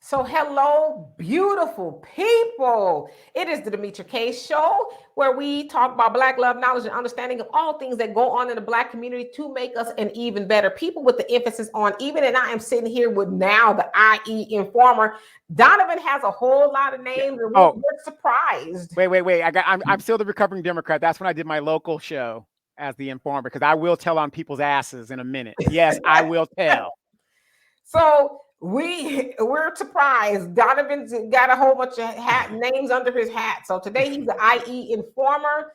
So, hello, beautiful people. It is the Demetra K Show where we talk about Black love, knowledge, and understanding of all things that go on in the Black community to make us an even better people, with the emphasis on even. And I am sitting here with now the IE informer. Donovan has a whole lot of names, and we're surprised. Wait. I'm still the recovering Democrat. That's when I did my local show as the informer, because I will tell on people's asses in a minute. Yes, I will tell. So we're surprised. Donovan's got a whole bunch of names under his hat. So today he's the IE informer.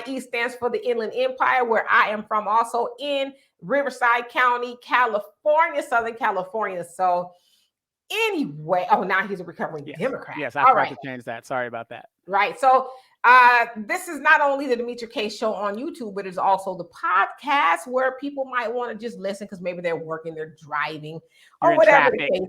IE stands for the Inland Empire, where I am from, also in Riverside County, California, Southern California. So anyway, now he's a recovering Democrat. Yes, I forgot to change that. Sorry about that. Right. So this is not only the Demetra K Show on YouTube, but it's also the podcast where people might want to just listen because maybe they're working, they're driving, or whatever the case.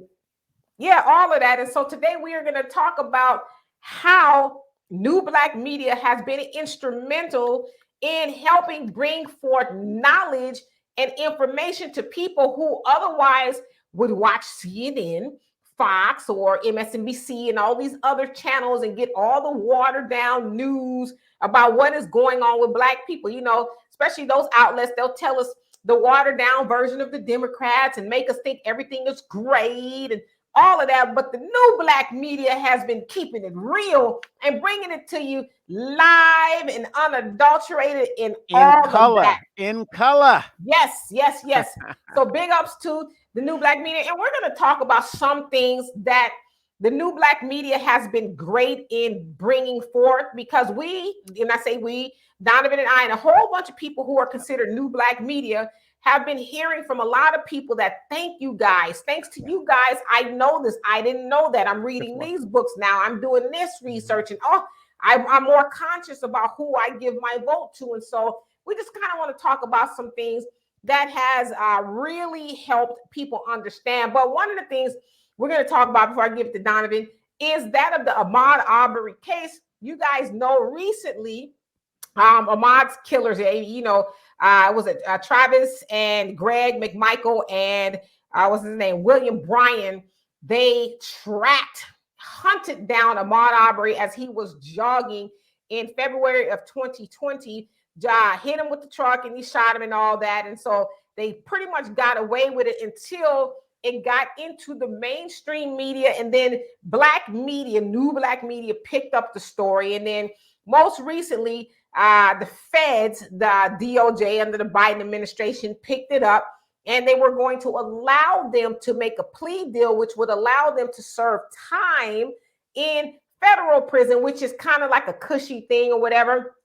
Yeah, all of that. And so today we are going to talk about how new Black media has been instrumental in helping bring forth knowledge and information to people who otherwise would watch CNN, Fox, or MSNBC and all these other channels and get all the watered down news about what is going on with Black people. You know, especially those outlets, they'll tell us the watered down version of the Democrats and make us think everything is great and all of that. But the new Black media has been keeping it real and bringing it to you live and unadulterated in all color. Of that. In color. Yes. So big ups to the new Black media. And we're going to talk about some things that the new Black media has been great in bringing forth, because we, and I say we, Donovan and I, and a whole bunch of people who are considered new Black media, have been hearing from a lot of people that thank you guys. Thanks to you guys, I know this. I didn't know that. I'm reading these books now. I'm doing this research, and I'm more conscious about who I give my vote to. And so we just kind of want to talk about some things that has really helped people understand. But one of the things we're going to talk about before I give it to Donovan is that of the Ahmaud Arbery case. You guys know recently, Ahmaud's killers, was it Travis and Greg McMichael and what's his name, William Bryan. They hunted down Ahmaud Arbery as he was jogging in February of 2020. Hit him with the truck and he shot him and all that. And so they pretty much got away with it until it got into the mainstream media, and then new Black media picked up the story. And then most recently, the feds, the DOJ under the Biden administration, picked it up, and they were going to allow them to make a plea deal, which would allow them to serve time in federal prison, which is kind of like a cushy thing or whatever.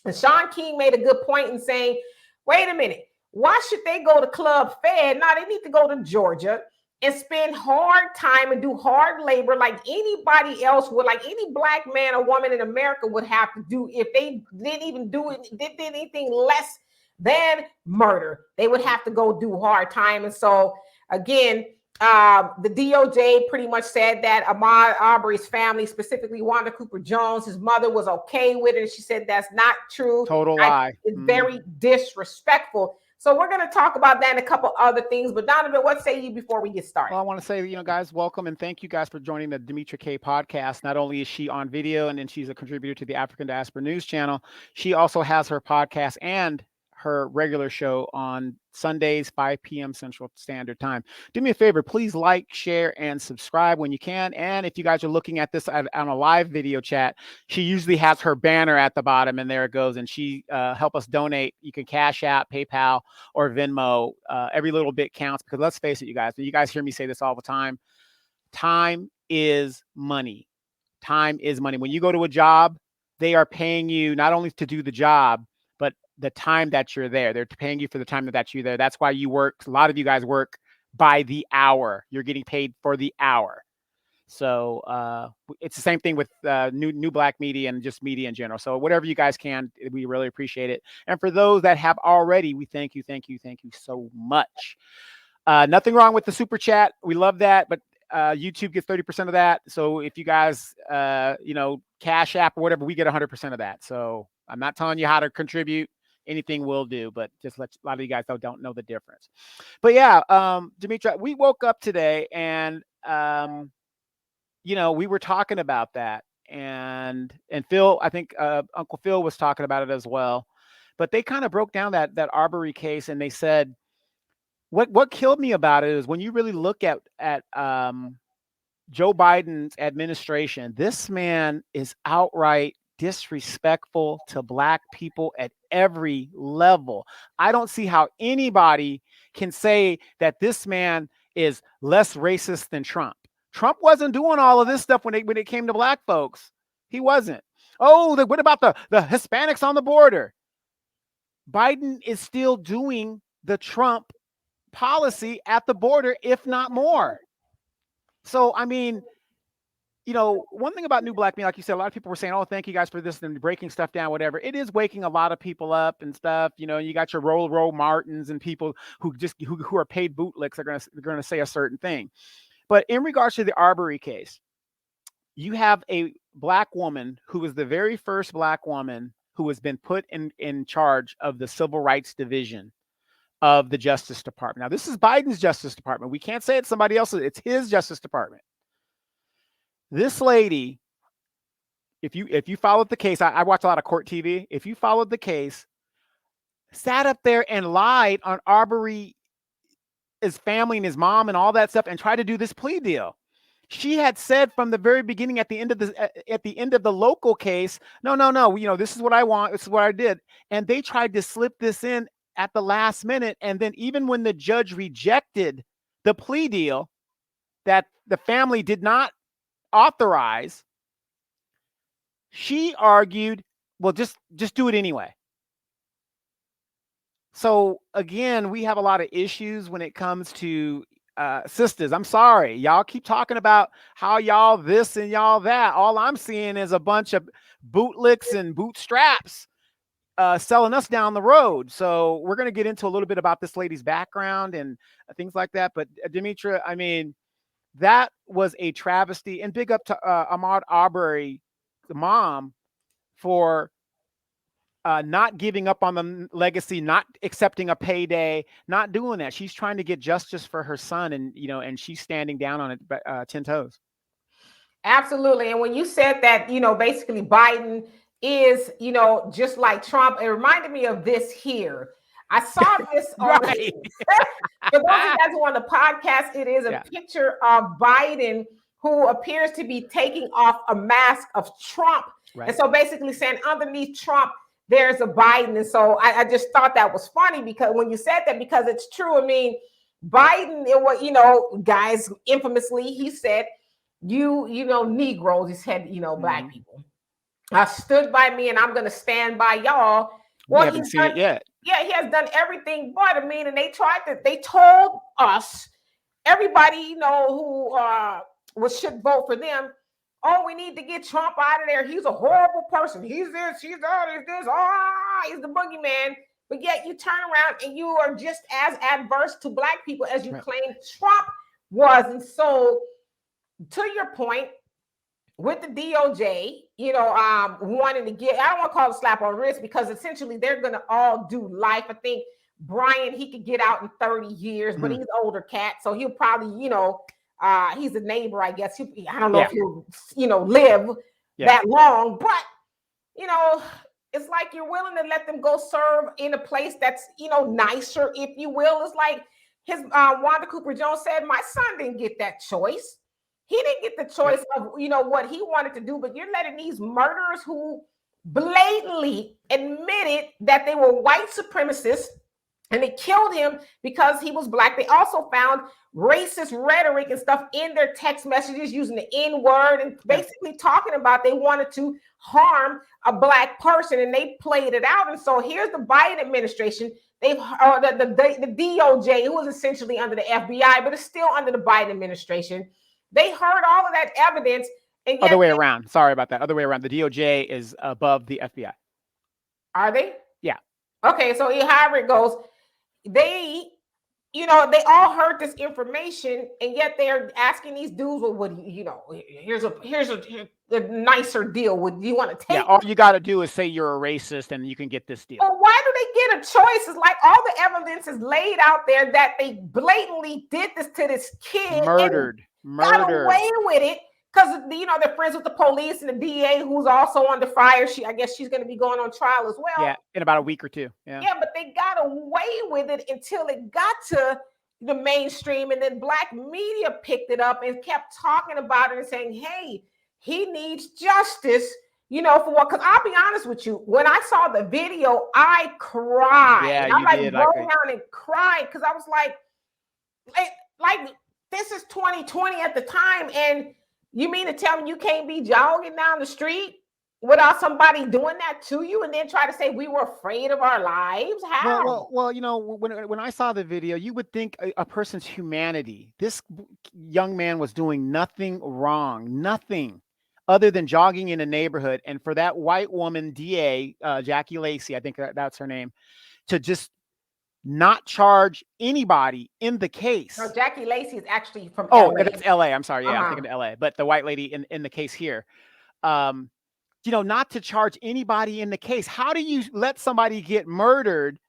And Sean King made a good point in saying, wait a minute, why should they go to Club Fed? Now they need to go to Georgia and spend hard time and do hard labor like anybody else would, like any Black man or woman in America would have to do if they did anything less than murder. They would have to go do hard time. And so again, the DOJ pretty much said that Ahmaud Arbery's family, specifically Wanda Cooper Jones, his mother, was okay with it. She said that's not true. Total lie. It's very disrespectful. So we're going to talk about that and a couple other things. But Donovan, what say you before we get started? Well, I want to say, guys, welcome and thank you guys for joining the Demetra K podcast. Not only is she on video and then she's a contributor to the African Diaspora News channel, she also has her podcast and her regular show on Sundays, 5 p.m. Central Standard Time. Do me a favor, please like, share, and subscribe when you can. And if you guys are looking at this on a live video chat, she usually has her banner at the bottom, and there it goes. And she help us donate. You can Cash App, PayPal, or Venmo. Every little bit counts, because let's face it, you guys hear me say this all the time. Time is money. Time is money. When you go to a job, they are paying you not only to do the job, but the time that you're there. They're paying you for the time that you're there. That's why you work. A lot of you guys work by the hour. You're getting paid for the hour. So it's the same thing with new Black media and just media in general. So whatever you guys can, we really appreciate it. And for those that have already, we thank you so much. Nothing wrong with the super chat. We love that, but YouTube gets 30% of that. So if you guys, Cash App or whatever, we get 100% of that. So I'm not telling you how to contribute. Anything will do, but just let a lot of you guys don't know the difference. But yeah, Demetra, we woke up today and we were talking about that, and Phil, I think Uncle Phil was talking about it as well. But they kind of broke down that Arbery case, and they said what killed me about it is when you really look at Joe Biden's administration, this man is outright disrespectful to Black people at every level. I don't see how anybody can say that this man is less racist than Trump. Trump wasn't doing all of this stuff when it came to Black folks. He wasn't. Oh, what about the Hispanics on the border? Biden is still doing the Trump policy at the border, if not more. So, I mean, one thing about New Black Media, like you said, a lot of people were saying, oh, thank you guys for this and breaking stuff down, whatever. It is waking a lot of people up and stuff. You got your Roll Martins and people who are paid bootlicks are going to say a certain thing. But in regards to the Arbery case, you have a Black woman who was the very first Black woman who has been put in charge of the Civil Rights Division of the Justice Department. Now, this is Biden's Justice Department. We can't say it's somebody else's. It's his Justice Department. This lady, if you followed the case, I watch a lot of court TV. If you followed the case, sat up there and lied on Arbery, his family and his mom and all that stuff, and tried to do this plea deal. She had said from the very beginning, at the end of the local case, no, this is what I want. This is what I did, and they tried to slip this in at the last minute. And then even when the judge rejected the plea deal that the family did not authorize, she argued, well, just do it anyway. So again, we have a lot of issues when it comes to sisters. I'm sorry, y'all keep talking about how y'all this and y'all that. All I'm seeing is a bunch of bootlicks and bootstraps selling us down the road. So we're going to get into a little bit about this lady's background and things like that. But Demetra, I mean, that was a travesty. And big up to Ahmaud Arbery, the mom, for not giving up on the legacy, not accepting a payday, not doing that. She's trying to get justice for her son, and and she's standing down on it 10 toes. Absolutely. And when you said that, basically Biden is, just like Trump, it reminded me of this here. I saw this on Right. for those of you guys who are on the podcast, it is a picture of Biden who appears to be taking off a mask of Trump. Right. And so basically saying underneath Trump, there's a Biden. And so I just thought that was funny because when you said that, because it's true. I mean, Biden, it was, guys, infamously, he said, you Negroes, he said, Black people, stood by me and I'm going to stand by y'all. Well, we haven't seen it yet. Yeah, he has done everything but, I mean, and they told us, everybody, who should vote for them, oh, we need to get Trump out of there. He's a horrible person. He's this, he's that, he's this. He's the boogeyman. But yet you turn around and you are just as adverse to Black people as you claim Trump was. And so, to your point, with the DOJ, wanting to get, I don't want to call it a slap on the wrist because essentially they're going to all do life. I think Brian, he could get out in 30 years, but he's an older cat. So he'll probably, he's a neighbor, I guess. I don't know if he'll, live that long, but, it's like you're willing to let them go serve in a place that's, nicer, if you will. It's like his Wanda Cooper Jones said, my son didn't get that choice. He didn't get the choice of, what he wanted to do, but you're letting these murderers who blatantly admitted that they were white supremacists and they killed him because he was Black. They also found racist rhetoric and stuff in their text messages using the N-word and basically talking about they wanted to harm a Black person, and they played it out. And so here's the Biden administration. They've the DOJ, who is essentially under the FBI, but it's still under the Biden administration. They heard all of that evidence. And other way around. Sorry about that. Other way around. The DOJ is above the FBI. Are they? Yeah. Okay. So however it goes, they all heard this information, and yet they're asking these dudes, well, what here's a nicer deal. Would you want to take? Yeah. All you got to do is say you're a racist, and you can get this deal. Well, why do they get a choice? It's like all the evidence is laid out there that they blatantly did this to this kid. Murdered. Got away with it because they're friends with the police and the DA, who's also under fire. I guess she's going to be going on trial as well. Yeah, in about a week or two. Yeah. Yeah, but they got away with it until it got to the mainstream, and then black media picked it up and kept talking about it and saying, "Hey, he needs justice." For what? Because I'll be honest with you, when I saw the video, I cried. Yeah, I you did. broke down and cried because I was like, this is 2020 at the time, and you mean to tell me you can't be jogging down the street without somebody doing that to you, and then try to say we were afraid of our lives? How? Well, when I saw the video, you would think a person's humanity. This young man was doing nothing wrong, nothing other than jogging in a neighborhood, and for that white woman DA, Jackie Lacey, I think that's her name, to just not charge anybody in the case. No, Jackie Lacey is actually from LA. that's LA. I'm sorry. Yeah, I'm thinking of LA. But the white lady in the case here, not to charge anybody in the case. How do you let somebody get murdered,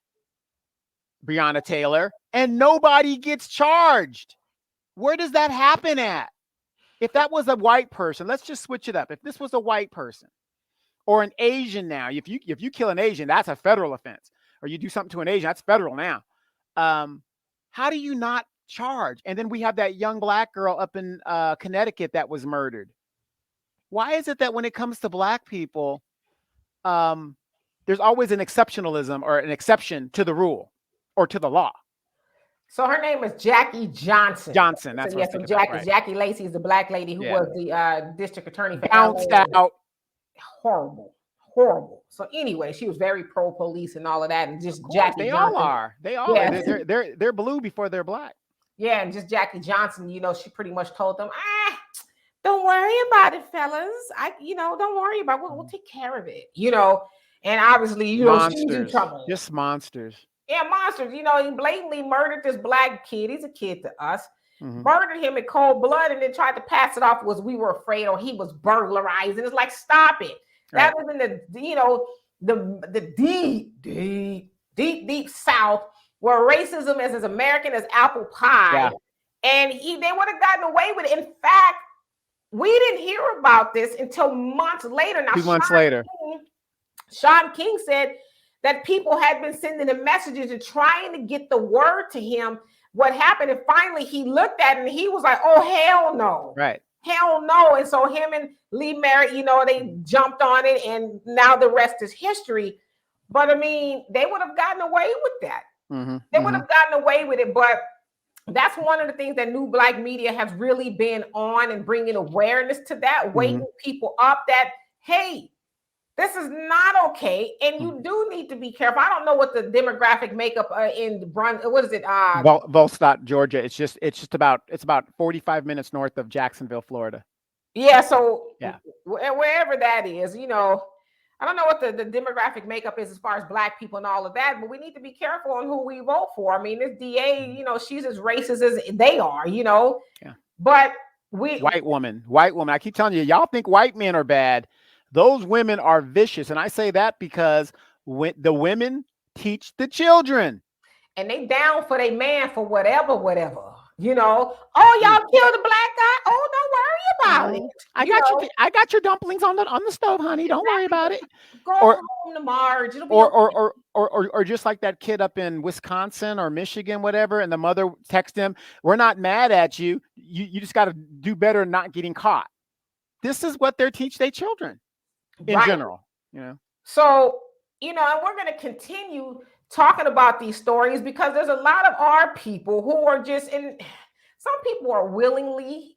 Breonna Taylor, and nobody gets charged? Where does that happen at? If that was a white person, let's just switch it up. If this was a white person or an Asian now, if you kill an Asian, that's a federal offense. Or you do something to an Asian, that's federal now. How do you not charge? And then we have that young black girl up in Connecticut that was murdered. Why is it that when it comes to black people, there's always an exceptionalism or an exception to the rule or to the law? So her name is Jackie Johnson. That's what I'm Jackie. Right. Jackie Lacey is the black lady who was the district attorney for bounced out. Horrible. So anyway, she was very pro police and all of that, and just Jackie. They Johnson. all are. They all are. They're blue before they're black. Yeah, and just Jackie Johnson. She pretty much told them, don't worry about it, fellas. Don't worry about it. We'll take care of it. And obviously, monsters. She's in trouble. Just monsters. Yeah, monsters. He blatantly murdered this black kid. He's a kid to us. Mm-hmm. Murdered him in cold blood, and then tried to pass it off we were afraid, or he was burglarized. And it's like, stop it. Right. That was in the deep South, where racism is as American as apple pie. Yeah. And they would have gotten away with it. In fact, we didn't hear about this until months later. Now, 2 months later, Sean King said that people had been sending him messages and trying to get the word to him what happened. And finally, he looked at it and he was like, oh, hell no. Right. Hell no. And so him and Lee Merritt, they jumped on it, and now the rest is history. But I mean, they would have gotten away with that. Mm-hmm. They would have gotten away with it. But that's one of the things that New Black Media has really been on, and bringing awareness to that, waking people up that, hey, this is not okay, and you do need to be careful. I don't know what the demographic makeup in what is it? Volstead, Georgia. It's about 45 minutes north of Jacksonville, Florida. Yeah. So wherever that is, I don't know what the demographic makeup is as far as black people and all of that, but we need to be careful on who we vote for. I mean, this DA, she's as racist as they are, Yeah. But white woman. I keep telling you, y'all think white men are bad. Those women are vicious. And I say that because the women teach the children. And they down for their man for whatever. Oh, y'all killed the black guy. Oh, don't worry about it. I got your dumplings on the stove, honey. Don't worry about it. Go home to Marge. It'll be or just like that kid up in Wisconsin or Michigan, whatever, and the mother texts him, we're not mad at you. You just got to do better not getting caught. This is what they teach their children. In general, So, and we're going to continue talking about these stories because there's a lot of our people who are some people are willingly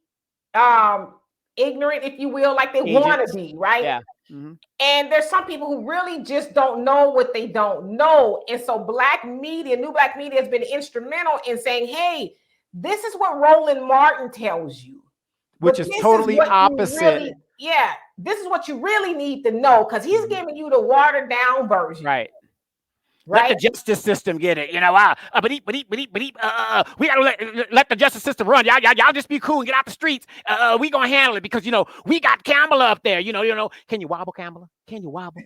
ignorant, if you will, like they want to be, right? Yeah. Mm-hmm. And there's some people who really just don't know what they don't know. And so New Black Media has been instrumental in saying, hey, this is what Roland Martin tells you. Which is totally opposite. This is what you really need to know, because he's giving you the watered down version. Right. Let the justice system get it. We gotta let the justice system run. Y'all just be cool and get out the streets. We gonna handle it because we got Kamala up there. Can you wobble, Kamala? Can you wobble?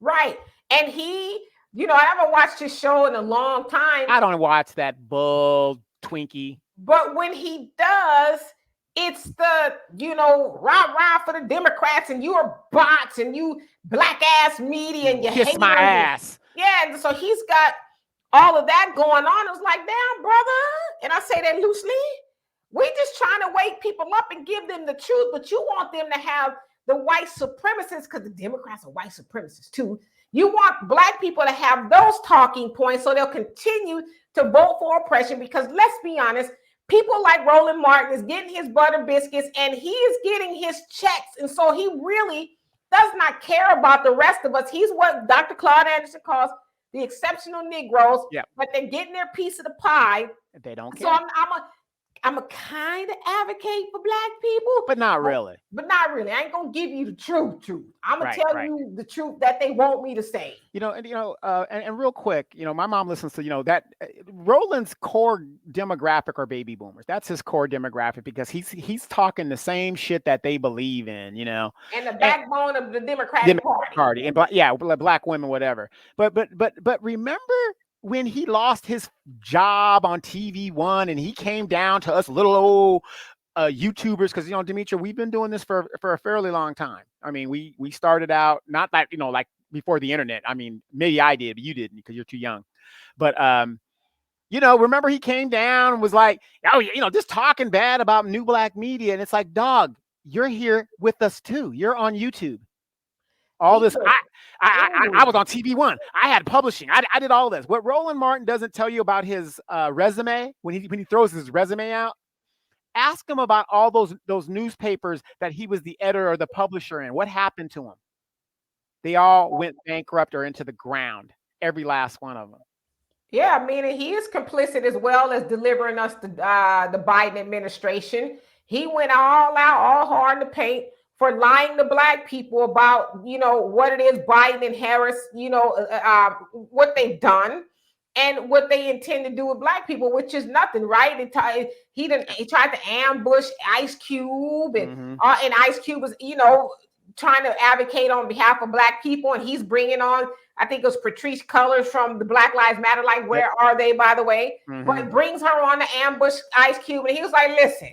Right. And he, I haven't watched his show in a long time. I don't watch that bull Twinkie. But when he does, it's the, rah for the Democrats and you're bots and you black ass media and you kiss my ass. Yeah, and so he's got all of that going on. It was like, damn, brother. And I say that loosely. We just trying to wake people up and give them the truth, but you want them to have the white supremacists, because the Democrats are white supremacists too. You want black people to have those talking points so they'll continue to vote for oppression, because let's be honest, people like Roland Martin is getting his butter biscuits and he is getting his checks. And so he really does not care about the rest of us. He's what Dr. Claude Anderson calls the exceptional Negroes, but they're getting their piece of the pie. They don't care. So I'm a kind of advocate for black people, but not really. But not really. I ain't gonna give you the truth. I'm gonna tell you the truth that they want me to say. And real quick, my mom listens to that Roland's core demographic are baby boomers. That's his core demographic, because he's talking the same shit that they believe in, and the backbone of the Democratic Party, and black women, whatever. But remember when he lost his job on TV One and he came down to us little old YouTubers, because Demetria, we've been doing this for a fairly long time. I mean, we started out not like like before the internet. I mean, maybe I did, but you didn't because you're too young. But remember he came down and was like, just talking bad about new black media, and it's like, dog, you're here with us too. You're on YouTube. All this, I was on TV One. I had publishing. I did all this. What Roland Martin doesn't tell you about his resume when he throws his resume out, ask him about all those newspapers that he was the editor or the publisher in. What happened to them? They all went bankrupt or into the ground. Every last one of them. Yeah, meaning he is complicit as well as delivering us the Biden administration. He went all out, all hard in the paint for lying to black people about, what it is Biden and Harris, what they've done and what they intend to do with black people, which is nothing, right? He tried to ambush Ice Cube, and Ice Cube was, trying to advocate on behalf of black people, and he's bringing on, I think it was Patrice Cullors from the Black Lives Matter, like, where are they, by the way? But brings her on to ambush Ice Cube, and he was like, listen,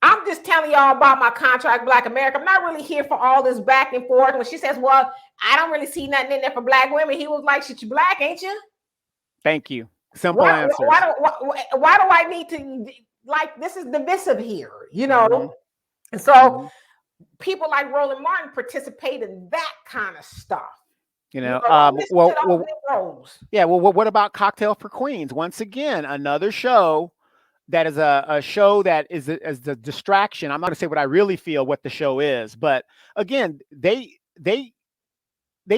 I'm just telling y'all about my contract, Black America. I'm not really here for all this back and forth. When she says, well, I don't really see nothing in there for black women, he was like, shit, you black, ain't you? Thank you. Simple answer. Why do I need to, like, this is divisive here, And so people like Roland Martin participate in that kind of stuff. What about Cocktail for Queens? Once again, another show that is a show that is the distraction. I'm not going to say what I really feel what the show is, but again, they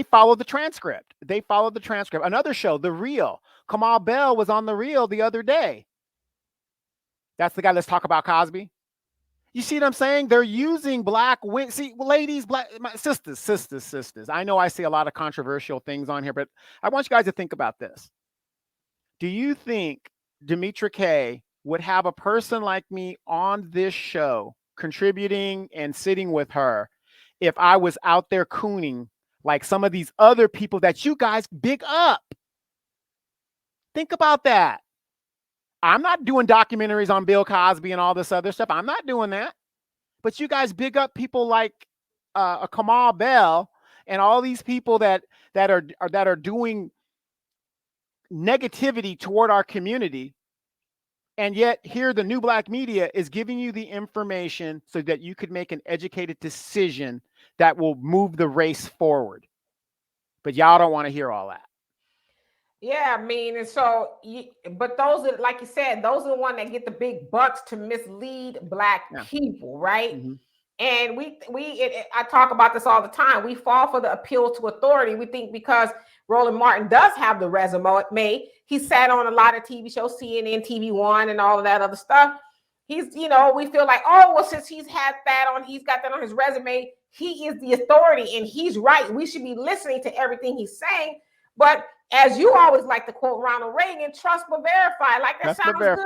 follow the transcript. Another show, The Real. Kamal Bell was on The Real the other day. That's the guy. Let's talk about Cosby. You see what I'm saying? They're using black women. See, ladies, my sisters. I know I say a lot of controversial things on here, but I want you guys to think about this. Do you think Demetra K would have a person like me on this show contributing and sitting with her if I was out there cooning like some of these other people that you guys big up? Think about that. I'm not doing documentaries on Bill Cosby and all this other stuff. I'm not doing that. But you guys big up people like a Kamal Bell and all these people that are doing negativity toward our community. And yet here the new black media is giving you the information so that you could make an educated decision that will move the race forward. But y'all don't want to hear all that. Yeah, I mean, and so, but those are, like you said, those are the ones that get the big bucks to mislead black people, right? And I talk about this all the time. We fall for the appeal to authority. We think because Roland Martin does have the resume, he sat on a lot of TV shows, CNN, TV One, and all of that other stuff. He's, we feel like, oh, well, since he's got that on his resume, he is the authority and he's right. We should be listening to everything he's saying. But as you always like to quote Ronald Reagan, trust but verify. Like, that sounds good.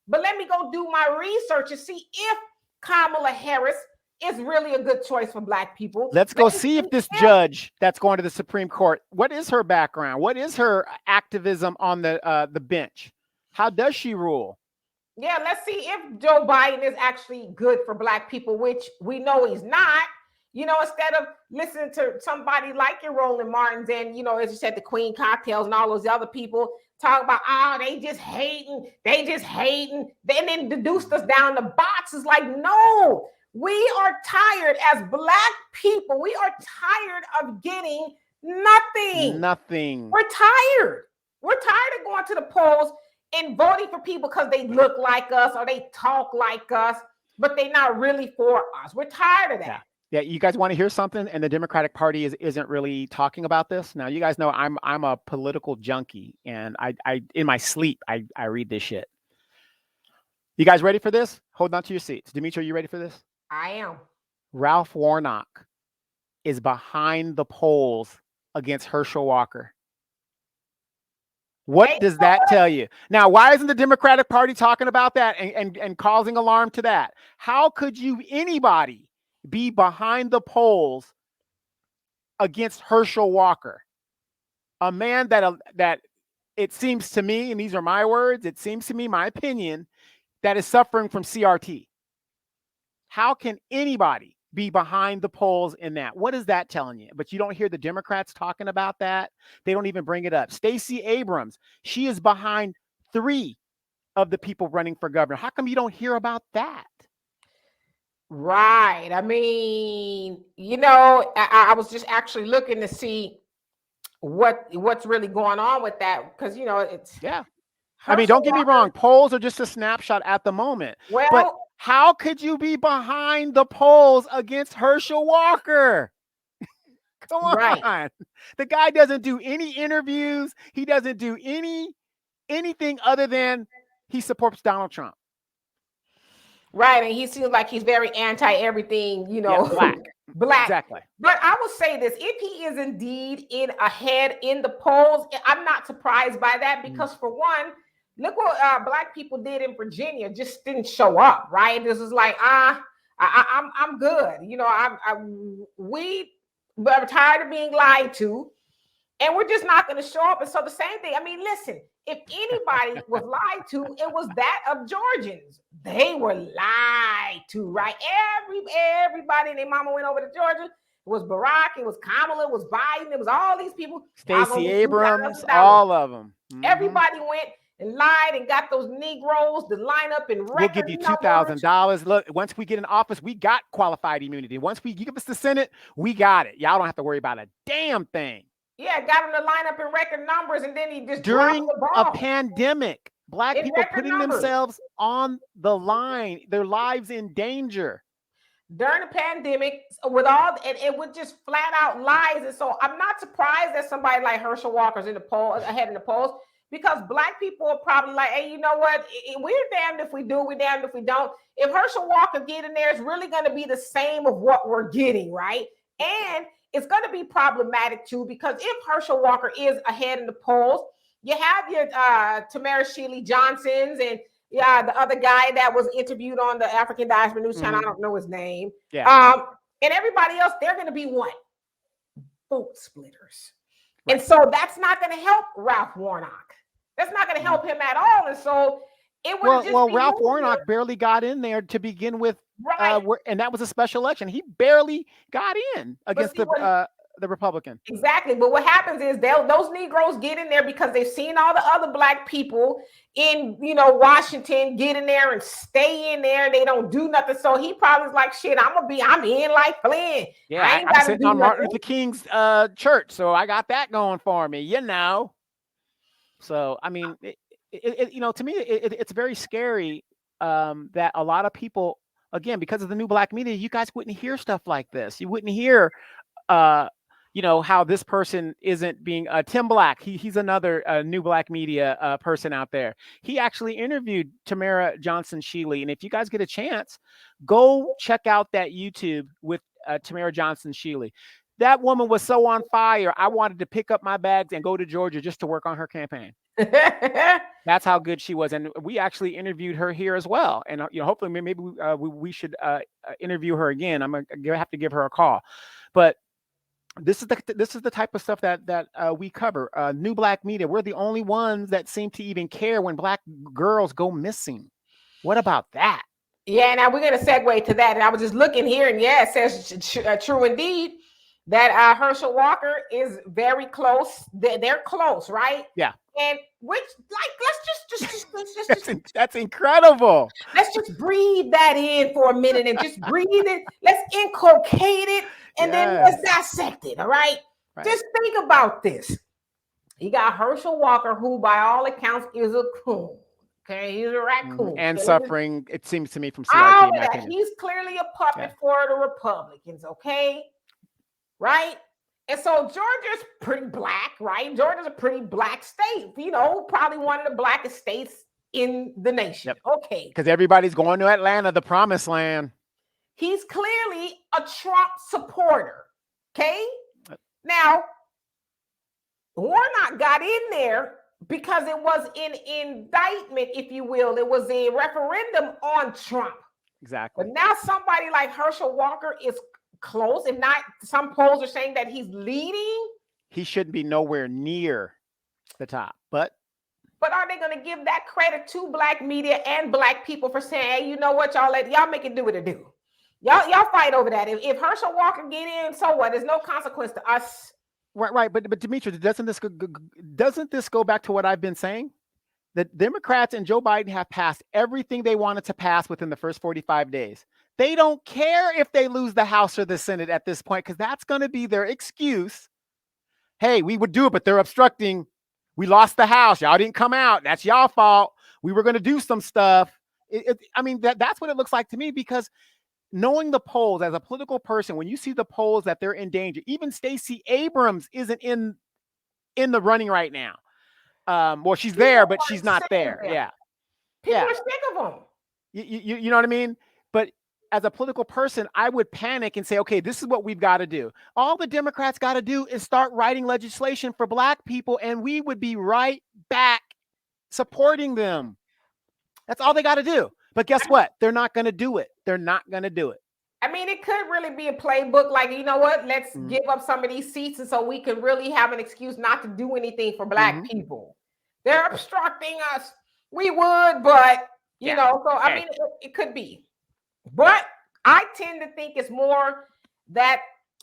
But let me go do my research and see if Kamala Harris is really a good choice for black people. Let's go see if this judge that's going to the Supreme Court, what is her background? What is her activism on the bench? How does she rule? Yeah, let's see if Joe Biden is actually good for Black people, which we know he's not. Instead of listening to somebody like your Roland Martins and, as you said, the Queen Cocktails and all those other people talk about, they just hating, then introduced us down the box. It's like, no, we are tired as Black people. We are tired of getting nothing. We're tired. We're tired of going to the polls and voting for people because they look like us or they talk like us, but they're not really for us. We're tired of that. Yeah, you guys want to hear something? And the Democratic Party isn't really talking about this. Now, you guys know I'm a political junkie, and I in my sleep I read this shit. You guys ready for this? Hold on to your seats. Dimitri, are you ready for this? I am. Ralph Warnock is behind the polls against Herschel Walker. What does that tell you? Now, why isn't the Democratic Party talking about that and causing alarm to that? How could anybody be behind the polls against Herschel Walker, a man that it seems to me, and these are my words, it seems to me, my opinion, that is suffering from CRT? How can anybody be behind the polls in that? What is that telling you? But you don't hear the Democrats talking about that. They don't even bring it up. Stacey Abrams, she is behind 3 of the people running for governor. How come you don't hear about that? Right. I mean, I was just actually looking to see what's really going on with that, because it's I mean, don't get me wrong, polls are just a snapshot at the moment. Well, but how could you be behind the polls against Herschel Walker? Come on. Right. The guy doesn't do any interviews. He doesn't do anything other than he supports Donald Trump. Right. And he seems like he's very anti-everything, black. Black. Exactly. But I will say this, if he is indeed ahead in the polls, I'm not surprised by that, because for one, look what Black people did in Virginia, just didn't show up, right? This is like, I'm good. We're tired of being lied to, and we're just not going to show up. And so the same thing, I mean, listen, if anybody was lied to, it was that of Georgians. They were lied to, right? Everybody and their mama went over to Georgia. It was Barack, it was Kamala, it was Biden, it was all these people. Stacey Abrams, all of them. Everybody went and lied and got those Negroes to line up in record. We'll give you $2,000. Look, once we get in office, we got qualified immunity. Once you give us the Senate, we got it. Y'all don't have to worry about a damn thing. Yeah, got him to line up in record numbers, and then he just during dropped the ball. A pandemic, Black people putting themselves on the line, their lives in danger. During the pandemic, with all, and it would just flat out lies. And so I'm not surprised that somebody like Herschel Walker's in the poll, ahead in the polls, because Black people are probably like, hey, you know what? We're damned if we do, we're damned if we don't. If Herschel Walker get in there, it's really going to be the same of what we're getting, right? And it's going to be problematic too, because if Herschel Walker is ahead in the polls, you have your Tamara Shealy Johnsons and the other guy that was interviewed on the African Diaspora News Channel. I don't know his name. Yeah. And everybody else, they're going to be what? Vote splitters. Right. And so that's not going to help Ralph Warnock. That's not going to help him at all. And so it would just be Ralph Warnock barely got in there to begin with. Right. And that was a special election. He barely got in against the Republican. Exactly. But what happens is those Negroes get in there because they've seen all the other Black people in, Washington get in there and stay in there. They don't do nothing. So he probably is like, shit, I'm in like Flynn. Yeah, I'm sitting on Martin Luther King's church. So I got that going for me, So, I mean, to me, it's very scary that a lot of people, again, because of the new Black media, you guys wouldn't hear stuff like this. You wouldn't hear, how this person isn't being Tim Black. He's another new Black media person out there. He actually interviewed Tamara Johnson Shealy. And if you guys get a chance, go check out that YouTube with Tamara Johnson Shealy. That woman was so on fire. I wanted to pick up my bags and go to Georgia just to work on her campaign. That's how good she was. And we actually interviewed her here as well. And hopefully maybe we should interview her again. I'm gonna have to give her a call. But this is the type of stuff that we cover. New Black media. We're the only ones that seem to even care when Black girls go missing. What about that? Yeah, now we're going to segue to that. And I was just looking here, and yeah, it says true indeed that Herschel Walker is very close. They're close, right? Yeah. And which, like, That's incredible. let's just breathe that in for a minute and just breathe it. Let's inculcate it, and then let's dissect it. All right? Just think about this. You got Herschel Walker, who by all accounts is a coon. Okay, he's a raccoon. And suffering, it seems to me, from CRT. He's clearly a puppet for the Republicans, okay? Right? And so Georgia's pretty black, right? Georgia's a pretty black state, you know, probably one of the blackest states in the nation. Yep. Okay. Because everybody's going to Atlanta, the promised land. He's clearly a Trump supporter, okay? Now, Warnock got in there because it was an indictment, if you will. It was a referendum on Trump. Exactly. But now somebody like Herschel Walker is close. If not, some polls are saying that he's leading. He shouldn't be nowhere near the top. But are they going to give that credit to black media and black people for saying, hey, you know what, y'all make it do what it do. Y'all fight over that. If Herschel Walker get in, so what? There's no consequence to us. Right. But Demetra, doesn't this go back to what I've been saying? The Democrats and Joe Biden have passed everything they wanted to pass within the first 45 days. They don't care if they lose the House or the Senate at this point, because that's going to be their excuse. Hey, we would do it, but they're obstructing. We lost the House. Y'all didn't come out. That's y'all fault. We were going to do some stuff. I mean, that's what it looks like to me, because knowing the polls as a political person, when you see the polls that they're in danger, even Stacey Abrams isn't in the running right now. Well, she's there, but she's not there. Yeah. People are sick of them. You know what I mean? But as a political person, I would panic and say, okay, this is what we've got to do. All the Democrats got to do is start writing legislation for black people, and we would be right back supporting them. That's all they got to do. But guess what? They're not going to do it. They're not going to do it. I mean, it could really be a playbook. Like, you know what? Let's give up some of these seats, and so we can really have an excuse not to do anything for black people. They're obstructing us. We would, but, you know, so I mean, it could be. But I tend to think it's more that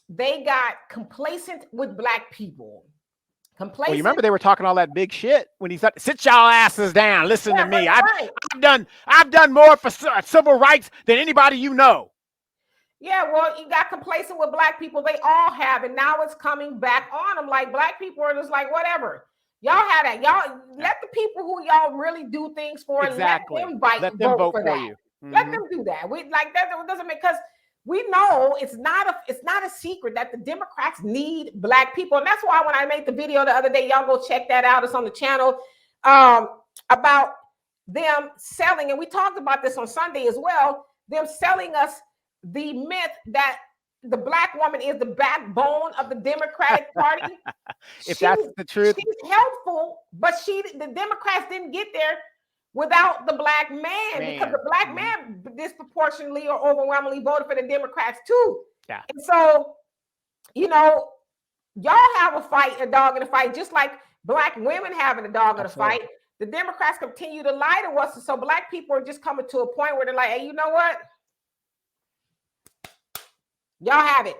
they got complacent with black people. Well, you remember they were talking all that big shit when he said, "Sit y'all asses down. Listen to me. I've done more for civil rights than anybody you know." Yeah, well, you got complacent with black people. They all have, and now it's coming back on them. Like, black people are just like, whatever. Y'all have that. Y'all let the people who y'all really do things for, let them vote for that. Let them do that. We like that. Doesn't make, because we know it's not a secret that the Democrats need black people. And that's why when I made the video the other day, y'all go check that out. It's on the channel, about them selling, and we talked about this on Sunday as well, them selling us the myth that the black woman is the backbone of the Democratic Party. If that's the truth, she's helpful, but the Democrats didn't get there without the black man, because the black man disproportionately or overwhelmingly voted for the Democrats too. Yeah. And so, you know, y'all have a dog in a fight, just like black women having a dog in a fight. The Democrats continue to lie to us. And so black people are just coming to a point where they're like, hey, you know what? Y'all have it.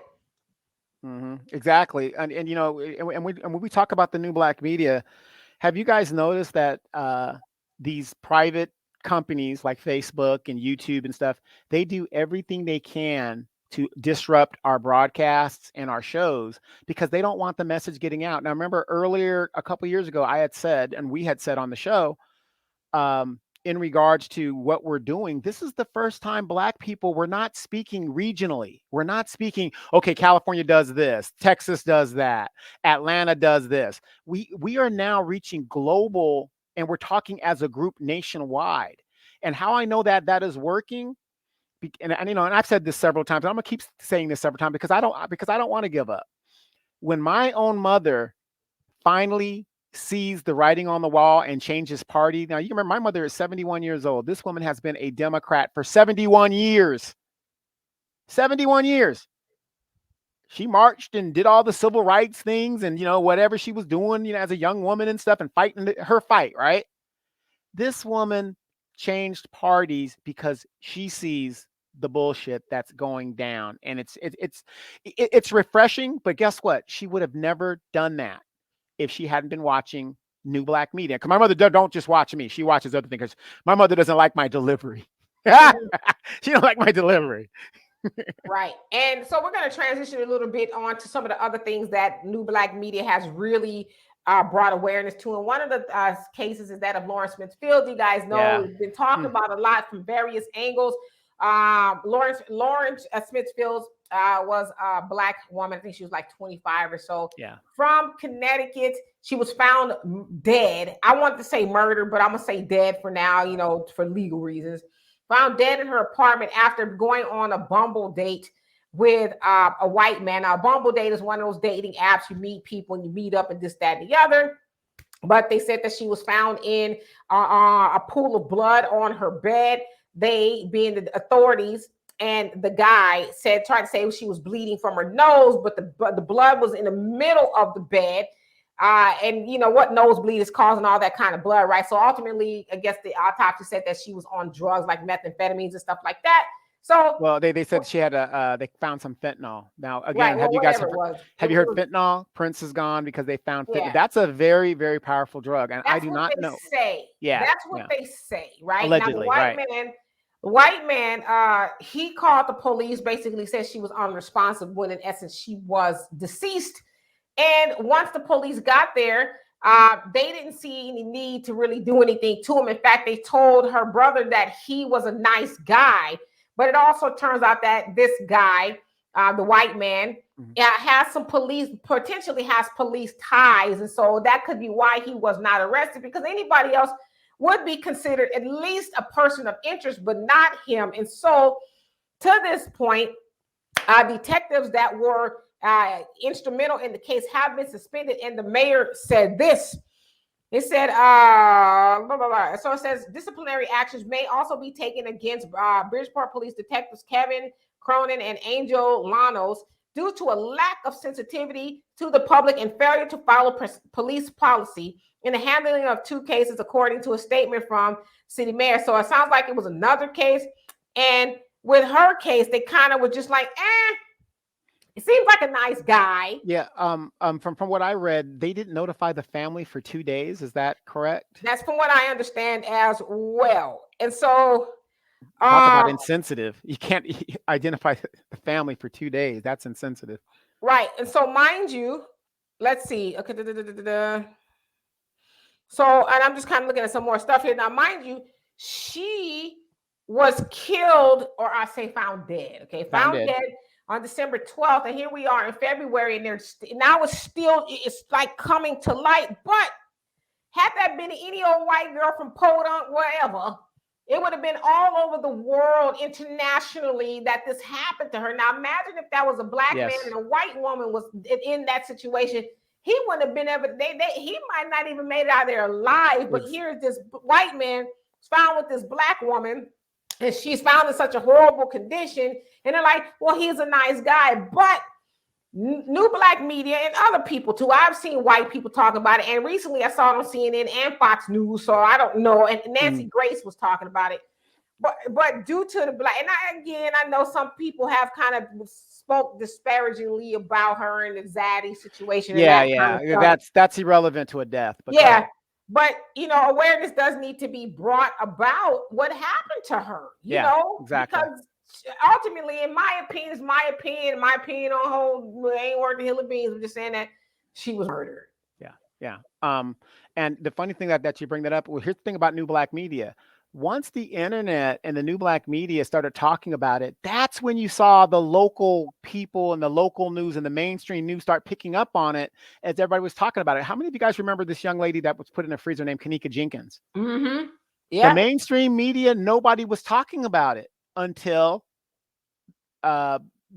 Exactly. And you know, and when we talk about the new black media, have you guys noticed that these private companies like Facebook and YouTube and stuff, they do everything they can to disrupt our broadcasts and our shows because they don't want the message getting out. Now, remember earlier, a couple of years ago, I had said, and we had said on the show, in regards to what we're doing, this is the first time black people, we're not speaking regionally. We're not speaking, okay, California does this, Texas does that, Atlanta does this. We are now reaching global, and we're talking as a group nationwide. And how I know that is working, and you know, and I've said this several times, and I'm gonna keep saying this several times because I don't want to give up. When my own mother finally sees the writing on the wall and changes party. Now, you remember my mother is 71 years old. This woman has been a Democrat for 71 years. 71 years. She marched and did all the civil rights things and, you know, whatever she was doing, you know, as a young woman and stuff, and fighting her fight, right? This woman changed parties because she sees the bullshit that's going down, and it's refreshing. But guess what? She would have never done that if she hadn't been watching New Black Media. Because my mother don't just watch me; she watches other things. Because my mother doesn't like my delivery. She don't like my delivery. Right. And so we're going to transition a little bit on to some of the other things that New Black Media has really brought awareness to. And one of the cases is that of Lawrence Smithfield. You guys know it's been talked about a lot from various angles. Lawrence Smithfield was a Black woman. I think she was like 25 or so. Yeah. From Connecticut. She was found dead. I wanted to say murder, but I'm going to say dead for now, you know, for legal reasons. Found dead in her apartment after going on a Bumble date with a white man. Now, a Bumble date is one of those dating apps. You meet people and you meet up and this, that, and the other. But they said that she was found in a pool of blood on her bed. They, being the authorities, and the guy tried to say she was bleeding from her nose, but the blood was in the middle of the bed. And you know what nosebleed is causing all that kind of blood, right? So ultimately, I guess the autopsy said that she was on drugs like methamphetamines and stuff like that. So well, they said she had they found some fentanyl. Now again, right, have you guys have you heard fentanyl? Prince is gone because they found fentanyl. Yeah. That's a very, very powerful drug, and I do not know. Yeah, that's what they say, right? Allegedly, now, the white man, he called the police. Basically, said she was unresponsive when, in essence, she was deceased. And once the police got there, they didn't see any need to really do anything to him. In fact, they told her brother that he was a nice guy. But it also turns out that this guy, the white man, has potentially has police ties. And so that could be why he was not arrested, because anybody else would be considered at least a person of interest, but not him. And so to this point, detectives that were instrumental in the case have been suspended, and the mayor said this. It said, blah, blah, blah. So it says disciplinary actions may also be taken against Bridgeport Police Detectives Kevin Cronin and Angel Lanos due to a lack of sensitivity to the public and failure to follow police policy in the handling of two cases, according to a statement from city mayor. So it sounds like it was another case. And with her case, they kind of were just like, it seems like a nice guy. Yeah. From what I read, they didn't notify the family for 2 days. Is that correct? That's from what I understand as well. And so, talk about insensitive. You can't identify the family for 2 days. That's insensitive. Right. And so, mind you, let's see. Okay. So, and I'm just kind of looking at some more stuff here. Now, mind you, she was killed, or I say found dead. Okay. Found dead on December 12th. And here we are in February, and now it's like coming to light. But had that been any old white girl from Podunk, wherever, it would have been all over the world, internationally, that this happened to her. Now, imagine if that was a Black man and a white woman was in that situation. He wouldn't have been able. He might not even made it out there alive. But here's this white man found with this Black woman, and she's found in such a horrible condition. And they're like, well, he's a nice guy. But New Black Media and other people too, I've seen white people talk about it. And recently I saw it on CNN and Fox News. So I don't know. And Nancy Grace was talking about it. But due to the Black, and I know some people have kind of spoke disparagingly about her and the Zaddy situation. That's irrelevant to a death. But but awareness does need to be brought about what happened to her. You know, exactly. Because ultimately, in my opinion, my opinion on whole ain't worth a hill of beans. I'm just saying that she was murdered. Yeah. And the funny thing that you bring that up, well, here's the thing about New Black Media. Once the internet and the New Black Media started talking about it, that's when you saw the local people and the local news and the mainstream news start picking up on it as everybody was talking about it. How many of you guys remember this young lady that was put in a freezer named Kanika Jenkins? Mm-hmm. Yeah. The mainstream media, nobody was talking about it until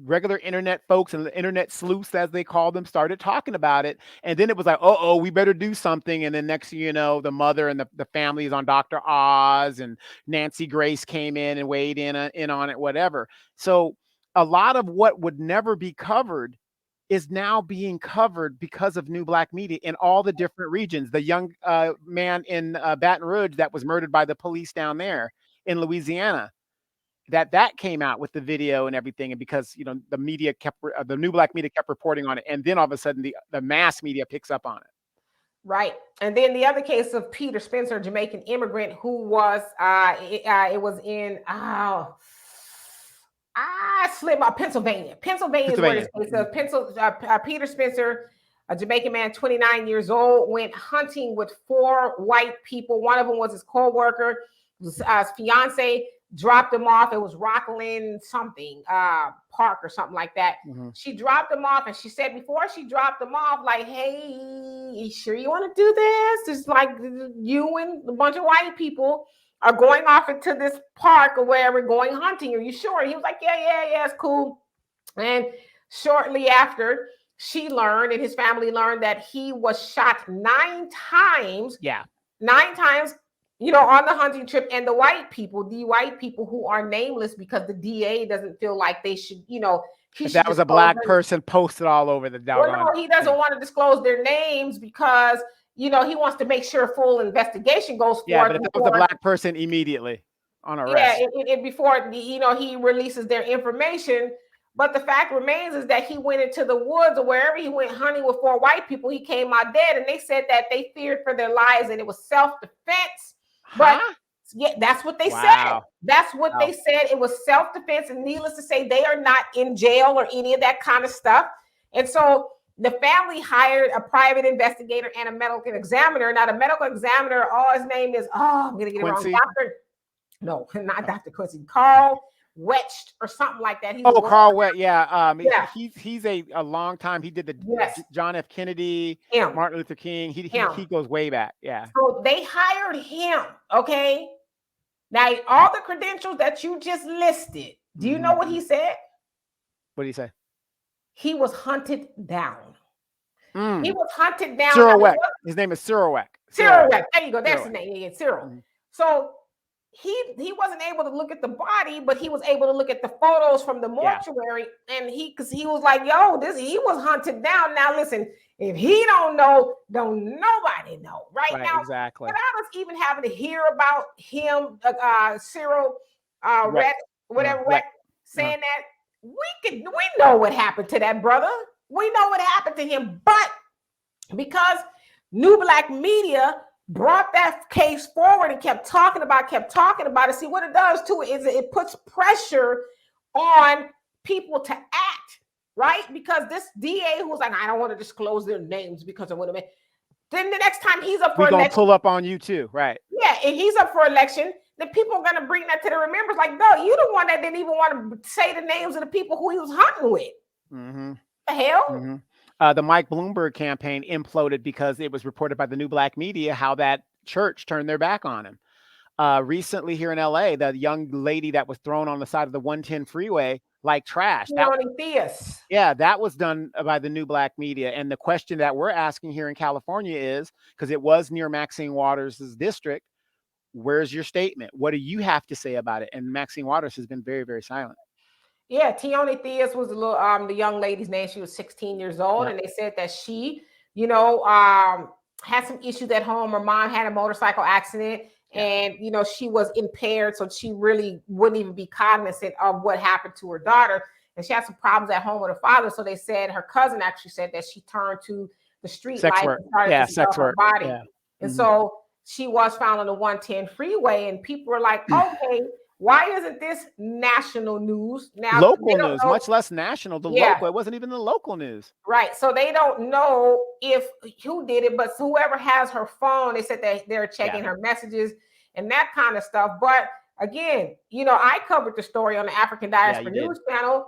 regular internet folks and the internet sleuths, as they call them, started talking about it. And then it was like, oh, we better do something. And then next thing you know, the mother and the family is on Dr. Oz, and Nancy Grace came in and weighed in on it, whatever. So a lot of what would never be covered is now being covered because of New Black Media in all the different regions. The young man in Baton Rouge that was murdered by the police down there, in Louisiana. That came out with the video and everything, and because the media the New Black media kept reporting on it, and then all of a sudden the mass media picks up on it. Right. And then the other case of Peter Spencer, a Jamaican immigrant who was it was in Pennsylvania. Pennsylvania is where this case of Peter Spencer, a Jamaican man, 29 years old, went hunting with 4 white people. One of them was his co-worker. His fiance dropped him off. It was Rockland something, park or something like that. Mm-hmm. She dropped him off, and she said before she dropped him off, like, hey, you sure you want to do this? It's like you and a bunch of white people are going off into this park or wherever, going hunting. Are you sure? He was like, yeah, it's cool. And shortly after, she learned, and his family learned, that he was shot 9 times. Yeah. 9 times, on the hunting trip. And the white people who are nameless, because the DA doesn't feel like they should, if that was a black person, posted all over the doggone. Well, no, he doesn't want to disclose their names because, he wants to make sure full investigation goes forward. Yeah, but if it was a black person, immediately on arrest. Yeah, before, he releases their information. But the fact remains is that he went into the woods or wherever he went hunting with 4 white people. He came out dead, and they said that they feared for their lives and it was self-defense. But yeah, that's what they said. That's what they said. It was self-defense, and needless to say, they are not in jail or any of that kind of stuff. And so the family hired a private investigator and a medical examiner. Now, the medical examiner, his name is, I'm going to get Quincy? it wrong. No, not Dr. Quincy. Carl Wetched or something like that. Carl Wetch. Yeah. He's a long time. He did the John F. Kennedy, Martin Luther King. He goes way back. Yeah. So they hired him. Okay. Now, all the credentials that you just listed, do you know what he said? What did he say? He was hunted down. He was hunted down. Cyril Weck. His name is Cyril Weck. Cyril Weck. There you go. That's his name. Yeah, Cyril. So he wasn't able to look at the body, but he was able to look at the photos from the mortuary, and because he was like, yo, he was hunted down. Now listen, if he don't know, don't nobody know, right now. Exactly. Without us even having to hear about him, Cyril Weck, Weck, saying that we know what happened to that brother. We know what happened to him, but because New Black media brought that case forward and kept talking about it. See, what it does too is it puts pressure on people to act, right? Because this DA who was like, I don't want to disclose their names because of what it meant. Then the next time he's up for election, we're gonna pull up on you too, right? Yeah, and he's up for election. The people are gonna bring that to the remembrance. Like, no, you the one that didn't even want to say the names of the people who he was hunting with. Mm-hmm. The hell? Mm-hmm. The Mike Bloomberg campaign imploded because it was reported by the New Black media how that church turned their back on him. Recently here in LA, the young lady that was thrown on the side of the 110 freeway like trash. Theus. Yeah, that was done by the New Black media. And the question that we're asking here in California is, because it was near Maxine Waters' district, where's your statement? What do you have to say about it? And Maxine Waters has been very, very silent. Yeah, Tioni Diaz was the young lady's name. She was 16 years old, and they said that she, had some issues at home. Her mom had a motorcycle accident, and she was impaired, so she really wouldn't even be cognizant of what happened to her daughter. And she had some problems at home with her father. So they said her cousin actually said that she turned to the street life and started to sell her body. Yeah. And so she was found on the 110 freeway, and people were like, okay. Why isn't this national news? Now, local news, much less national. Local, it wasn't even the local news. Right. So they don't know who did it, but whoever has her phone, they said that they're checking her messages and that kind of stuff. But again, I covered the story on the African Diaspora News channel,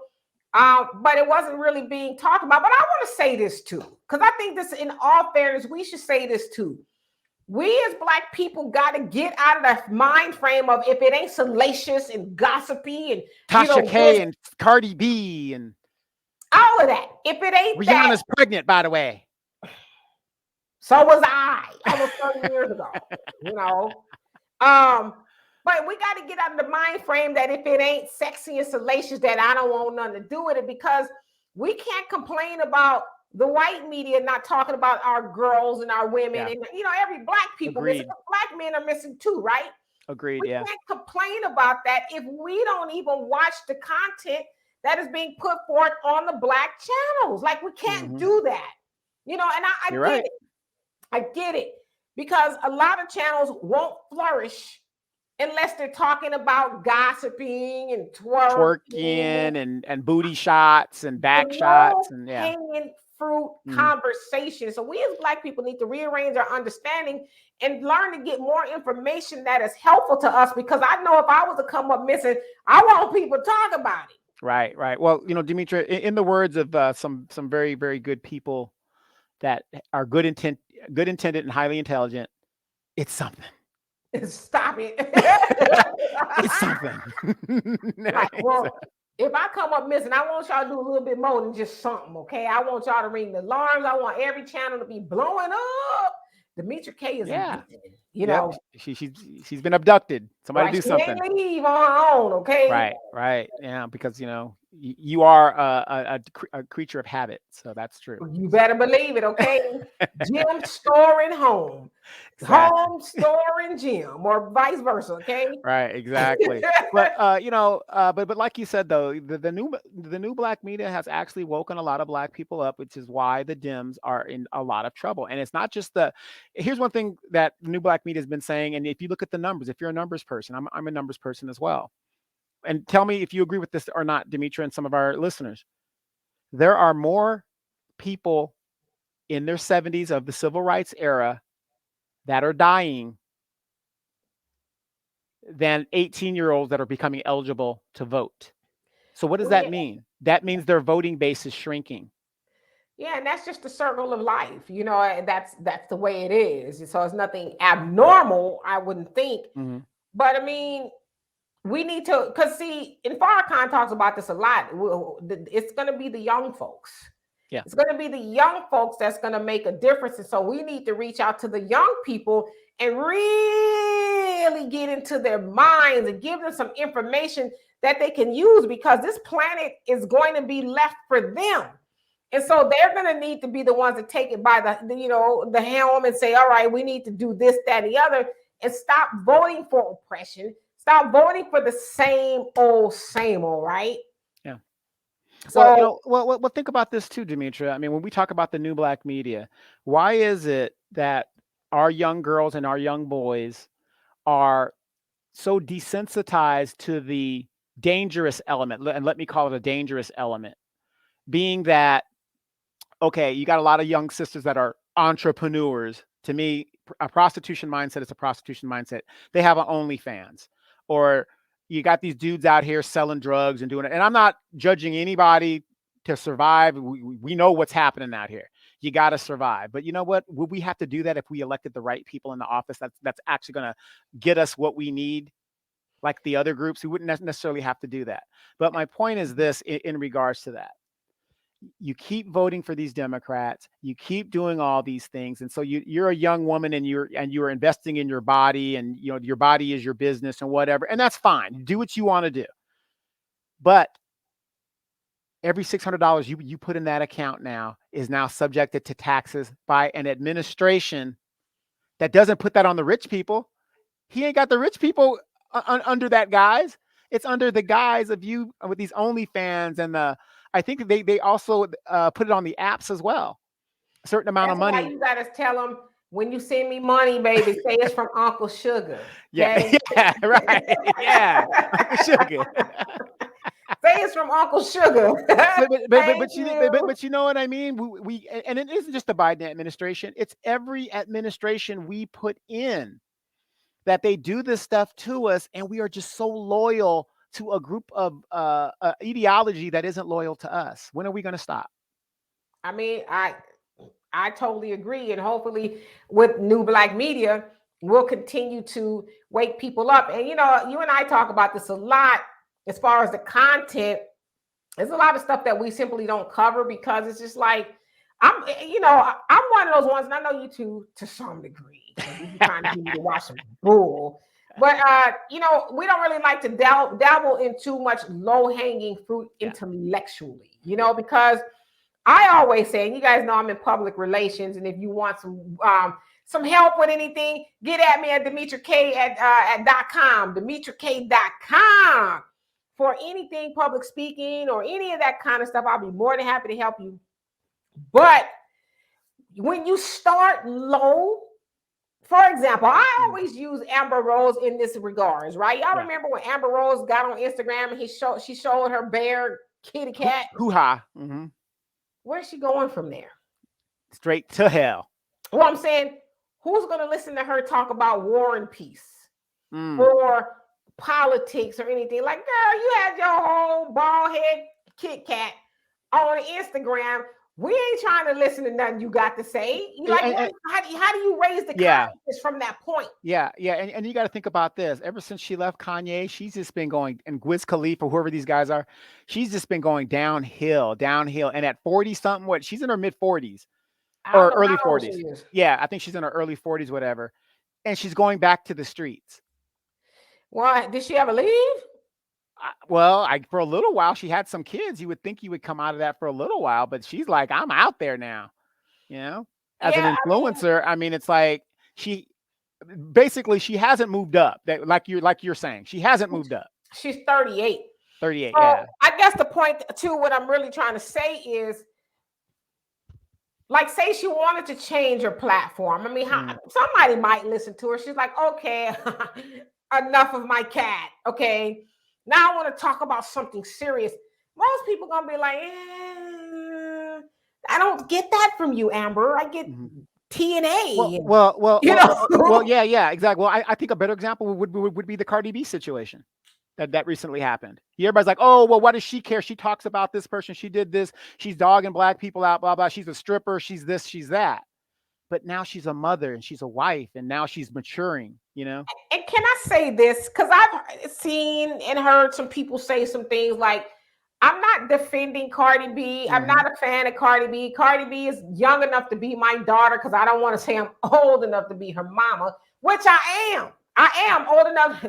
but it wasn't really being talked about. But I want to say this too, because I think this, in all fairness, we should say this too. We as Black people got to get out of the mind frame of if it ain't salacious and gossipy and Tasha K and Cardi B and all of that. If it ain't Rihanna's pregnant, by the way. So was I almost 30 years ago, But we got to get out of the mind frame that if it ain't sexy and salacious, that I don't want nothing to do with it, because we can't complain about the white media not talking about our girls and our women and every Black people. Black men are missing too, right? Agreed. We Yeah. can't complain about that if we don't even watch the content that is being put forth on the Black channels. Like, we can't do that, and I You're get right. it. I get it, because a lot of channels won't flourish unless they're talking about gossiping and twerking and booty shots and back shots and hanging fruit conversation. So we as Black people need to rearrange our understanding and learn to get more information that is helpful to us, because I know if I was to come up missing, I want people to talk about it. Right. Well, Demetra, in the words of some very, very good people that are good intended and highly intelligent, it's something. Stop it. It's something. Like, well, if I come up missing, I want y'all to do a little bit more than just something, okay? I want y'all to ring the alarms. I want every channel to be blowing up. Demetra K is missing, she's been abducted. Somebody do something. She ain't leave on her own, okay? Right. Yeah, because you are a creature of habit, so that's true. You better believe it, okay? Gym, store, and home. Exactly. Home, store, and gym, or vice versa, okay? Right, exactly. But but like you said though, the new Black media has actually woken a lot of Black people up, which is why the Dems are in a lot of trouble. And it's not just here's one thing that the new Black media has been saying, and if you look at the numbers, if you're a numbers person, I'm a numbers person as well. And tell me if you agree with this or not, Demetra, and some of our listeners. There are more people in their 70s of the civil rights era that are dying than 18-year-olds that are becoming eligible to vote. So what does that mean? That means their voting base is shrinking. Yeah, and that's just the circle of life. That's the way it is. So it's nothing abnormal, I wouldn't think. But I mean, we need to, because see, and Farrakhan talks about this a lot. It's going to be the young folks. Yeah. It's going to be the young folks that's going to make a difference. And so we need to reach out to the young people and really get into their minds and give them some information that they can use, because this planet is going to be left for them. And so they're going to need to be the ones that take it by the helm and say, all right, we need to do this, that, and the other, and stop voting for oppression. Stop voting for the same old, right? Yeah. So, well, think about this too, Demetra. I mean, when we talk about the new Black media, why is it that our young girls and our young boys are so desensitized to the dangerous element? And let me call it a dangerous element, being that, okay, you got a lot of young sisters that are entrepreneurs. To me, a prostitution mindset is a prostitution mindset. They have an OnlyFans. Or you got these dudes out here selling drugs and doing it. And I'm not judging anybody to survive. We know what's happening out here. You got to survive. But you know what? Would we have to do that if we elected the right people in the office that's actually going to get us what we need? Like the other groups, we wouldn't necessarily have to do that. But my point is this in regards to that. You keep voting for these Democrats, you keep doing all these things. And so you're a young woman and you're investing in your body, and your body is your business and whatever. And that's fine. Do what you want to do. But every $600 you put in that account now is now subjected to taxes by an administration that doesn't put that on the rich people. He ain't got the rich people under that guise. It's under the guise of you with these OnlyFans, and I think they also put it on the apps as well. A certain amount of money. Why you gotta tell them, when you send me money, baby, say it's from Uncle Sugar. Okay? Yeah, right. Yeah, Uncle Sugar. Say it's from Uncle Sugar. but you know what I mean? We and it isn't just the Biden administration. It's every administration we put in that they do this stuff to us, and we are just so loyal to a group of ideology that isn't loyal to us. When are we going to stop? I mean, I totally agree. And hopefully with new Black media, we'll continue to wake people up. And, you and I talk about this a lot as far as the content. There's a lot of stuff that we simply don't cover because it's just like, I'm one of those ones, and I know you too, to some degree. You're trying to get me to watch some bull. But, we don't really like to dabble in too much low-hanging fruit intellectually, because I always say, and you guys know I'm in public relations, and if you want some some help with anything, get at me at DemetraK at .com, DemetraK.com. For anything public speaking or any of that kind of stuff, I'll be more than happy to help you. But when you start low, for example, I always use Amber Rose in this regards, right? Y'all remember when Amber Rose got on Instagram and she showed her bear kitty cat? Hoo-ha. Where's she going from there? Straight to hell. Well, I'm saying, who's going to listen to her talk about war and peace or politics or anything? Like, girl, you had your whole bald head Kit Kat on Instagram. We ain't trying to listen to nothing you got to say. You like, how do you raise the confidence from that point? Yeah. And you got to think about this. Ever since she left Kanye, she's just been going, and Wiz Khalifa, whoever these guys are, she's just been going downhill. And at 40 something, she's in her mid 40s or early 40s. Yeah, I think she's in her early 40s, whatever. And she's going back to the streets. Why? Did she ever leave? Well, for a little while, she had some kids. You would think you would come out of that for a little while, but she's like, I'm out there now, as an influencer. I mean, it's like she hasn't moved up. That like you're saying, she hasn't moved up. She's 38. 38. So yeah. I guess the point too, what I'm really trying to say is, like, say she wanted to change her platform. I mean, somebody might listen to her. She's like, okay, enough of my cat. Okay. Now I want to talk about something serious. Most people gonna be like, I don't get that from you, Amber. I get TNA. Well, yeah, exactly. Well, I think a better example would be the Cardi B situation that recently happened. Everybody's like, oh, well, what does she care? She talks about this person. She did this. She's dogging black people out, blah, blah. She's a stripper. She's this, she's that. But now she's a mother and she's a wife and now she's maturing, And can I say this? Because I've seen and heard some people say some things like, I'm not defending Cardi B. I'm not a fan of Cardi B. Cardi B is young enough to be my daughter because I don't want to say I'm old enough to be her mama, which I am. I am old enough.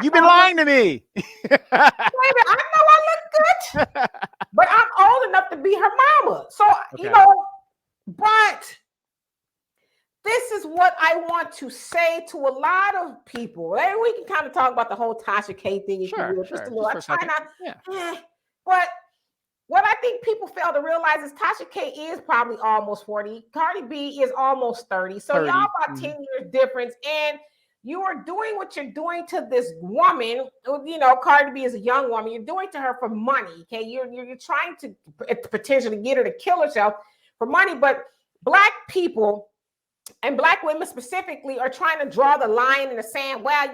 You've been lying to me. Baby, I know I look good, but I'm old enough to be her mama. So, but this is what I want to say to a lot of people. And we can kind of talk about the whole Tasha K thing. Sure. But what I think people fail to realize is Tasha K is probably almost 40. Cardi B is almost 30. So y'all about 10 years difference. And you are doing what you're doing to this woman. Cardi B is a young woman. You're doing to her for money. Okay. You're trying to potentially get her to kill herself for money. But Black people and Black women specifically are trying to draw the line in the sand. Well,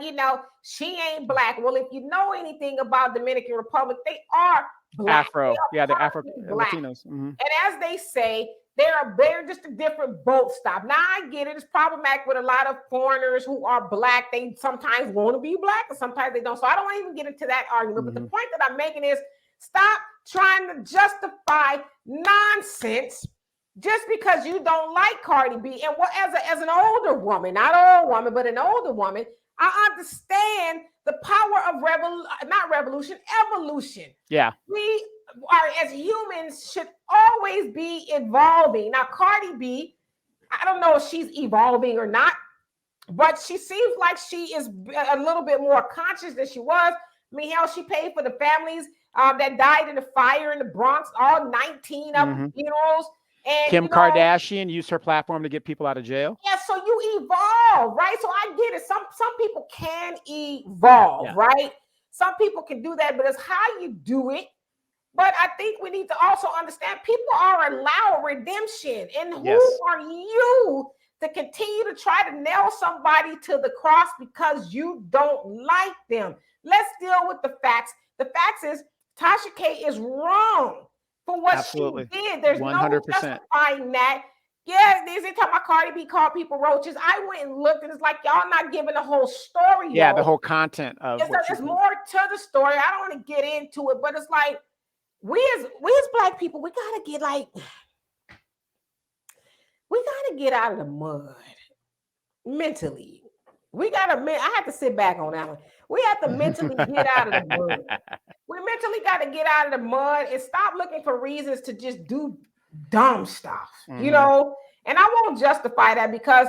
she ain't Black. Well, if you know anything about Dominican Republic, they are Black. They're Afro Latinos. And as they say, they're just a different boat stop. Now I get it. It's problematic with a lot of foreigners who are Black. They sometimes want to be Black and sometimes they don't. So I don't want to even get into that argument. But the point that I'm making is stop trying to justify nonsense just because you don't like Cardi B. And as an older woman, not an old woman, but an older woman, I understand the power of evolution. Yeah. We are, as humans, should always be evolving. Now, Cardi B, I don't know if she's evolving or not, but she seems like she is a little bit more conscious than she was. I mean, hell, she paid for the families that died in the fire in the Bronx, all 19 of them funerals. And, Kim Kardashian used her platform to get people out of jail. Yeah, so you evolve, right? So I get it. Some people can evolve, right? Some people can do that, but it's how you do it. But I think we need to also understand people are allowed redemption. And who are you to continue to try to nail somebody to the cross because you don't like them? Let's deal with the facts. The facts is Tasha K is wrong for what she did. There's 100%. No justifying that. Yeah, they talking about Cardi B called people roaches. I went and looked, and it's like y'all not giving the whole story. Yeah, the whole content of there's more to the story. I don't want to get into it, but it's like we as Black people, we gotta get out of the mud mentally. I have to sit back on that one. We have to mentally get out of the mud. We mentally got to get out of the mud and stop looking for reasons to just do dumb stuff, And I won't justify that because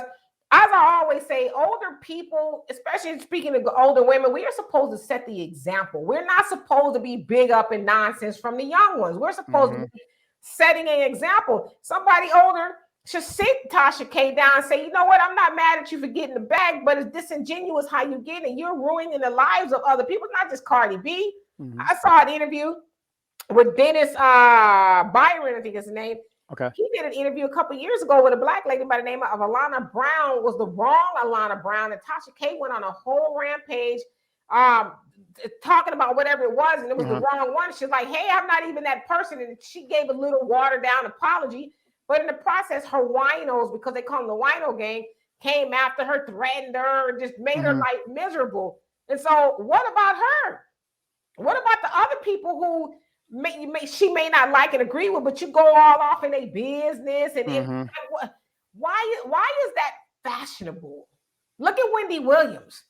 as I always say, older people, especially speaking of older women, we are supposed to set the example. We're not supposed to be big up in nonsense from the young ones. We're supposed to be setting an example. Somebody older should sit Tasha K down and say, you know what, I'm not mad at you for getting the bag, but it's disingenuous how you get it. You're ruining the lives of other people, not just Cardi B. I saw an interview with Dennis Byron, I think is his name. Okay. He did an interview a couple years ago with a black lady by the name of Alana Brown, was the wrong Alana Brown. And Tasha K went on a whole rampage talking about whatever it was, and it was the wrong one. She's like, hey, I'm not even that person. And she gave a little watered down apology. But in the process, her winos, because they call them the wino gang, came after her, threatened her, and just made her life miserable. And so what about her? What about the other people who she may not like and agree with, but you go all off in their business? And why is that fashionable? Look at Wendy Williams.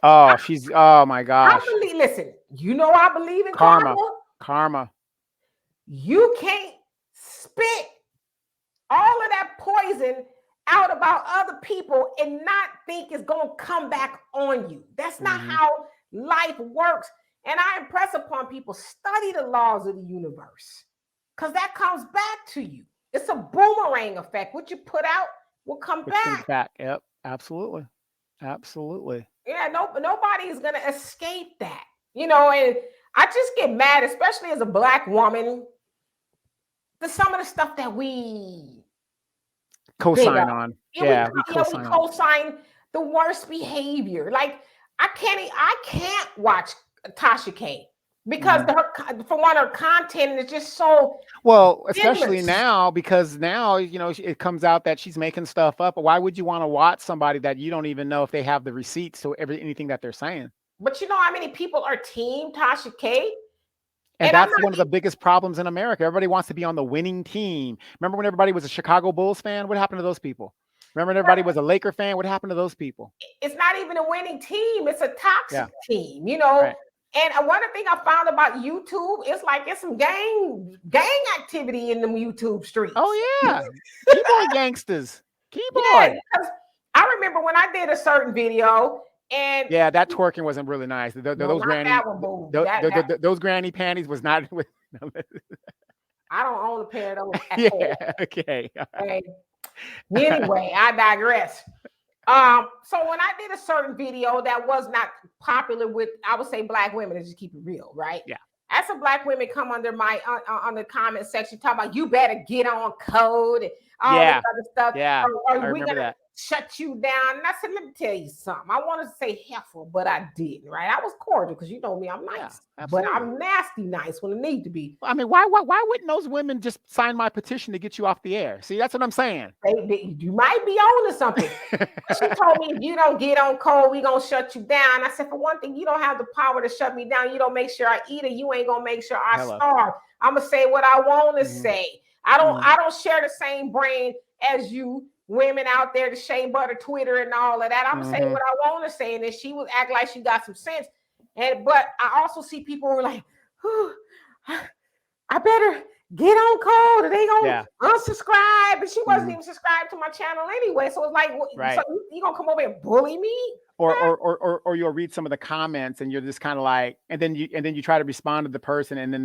Oh, oh my gosh. Listen, you know I believe in karma. You can't spit all of that poison out about other people and not think it's going to come back on you. That's not how life works. And I impress upon people, study the laws of the universe, because that comes back to you. It's a boomerang effect. What you put out will come back. Yep, absolutely. Absolutely. Yeah, nobody is going to escape that. And I just get mad, especially as a black woman, to some of the stuff that we co-sign on. We co-sign the worst behavior. Like I can't watch Tasha K because for one, her content is just so especially now, because now it comes out that she's making stuff up. Why would you want to watch somebody that you don't even know if they have the receipts to anything that they're saying? But you know how many people are team Tasha K? And that's one of the biggest problems in America. Everybody wants to be on the winning team. Remember when everybody was a Chicago Bulls fan? What happened to those people? Remember when everybody was a Laker fan? What happened to those people? It's not even a winning team. It's a toxic team, Right. And one thing I found about YouTube, it's like it's some gang activity in the YouTube streets. Oh yeah, keyboard gangsters. Keyboard. Yeah, because I remember when I did a certain video, and that twerking wasn't really nice. Those granny panties was not. I don't own a pair of those. Okay. Anyway, I digress. So when I did a certain video that was not popular with, I would say, black women, to just keep it real, right? Yeah. As some black women come under my on the comment section talking about you better get on code and all this other stuff. Yeah, or we gonna shut you down. And I said, let me tell you something. I wanted to say heifer, but I didn't, right? I was cordial because you know me, I'm nice. But I'm nasty nice when it need to be. I mean, why wouldn't those women just sign my petition to get you off the air? See, that's what I'm saying. You might be on to something. She told me, if you don't get on code, we gonna shut you down. I said, for one thing, you don't have the power to shut me down. You don't make sure I eat it. You ain't gonna make sure I starve. I'm gonna say what I want to say. I don't share the same brain as you women out there, the shea butter Twitter and all of that. I'm gonna say what I want to say, and then she would act like she got some sense. But I also see people who are like, I better get on code, or they gonna unsubscribe. And she wasn't even subscribed to my channel anyway. So it's like, so you gonna come over and bully me? Or you'll read some of the comments and you're just kind of like, and then you try to respond to the person, and then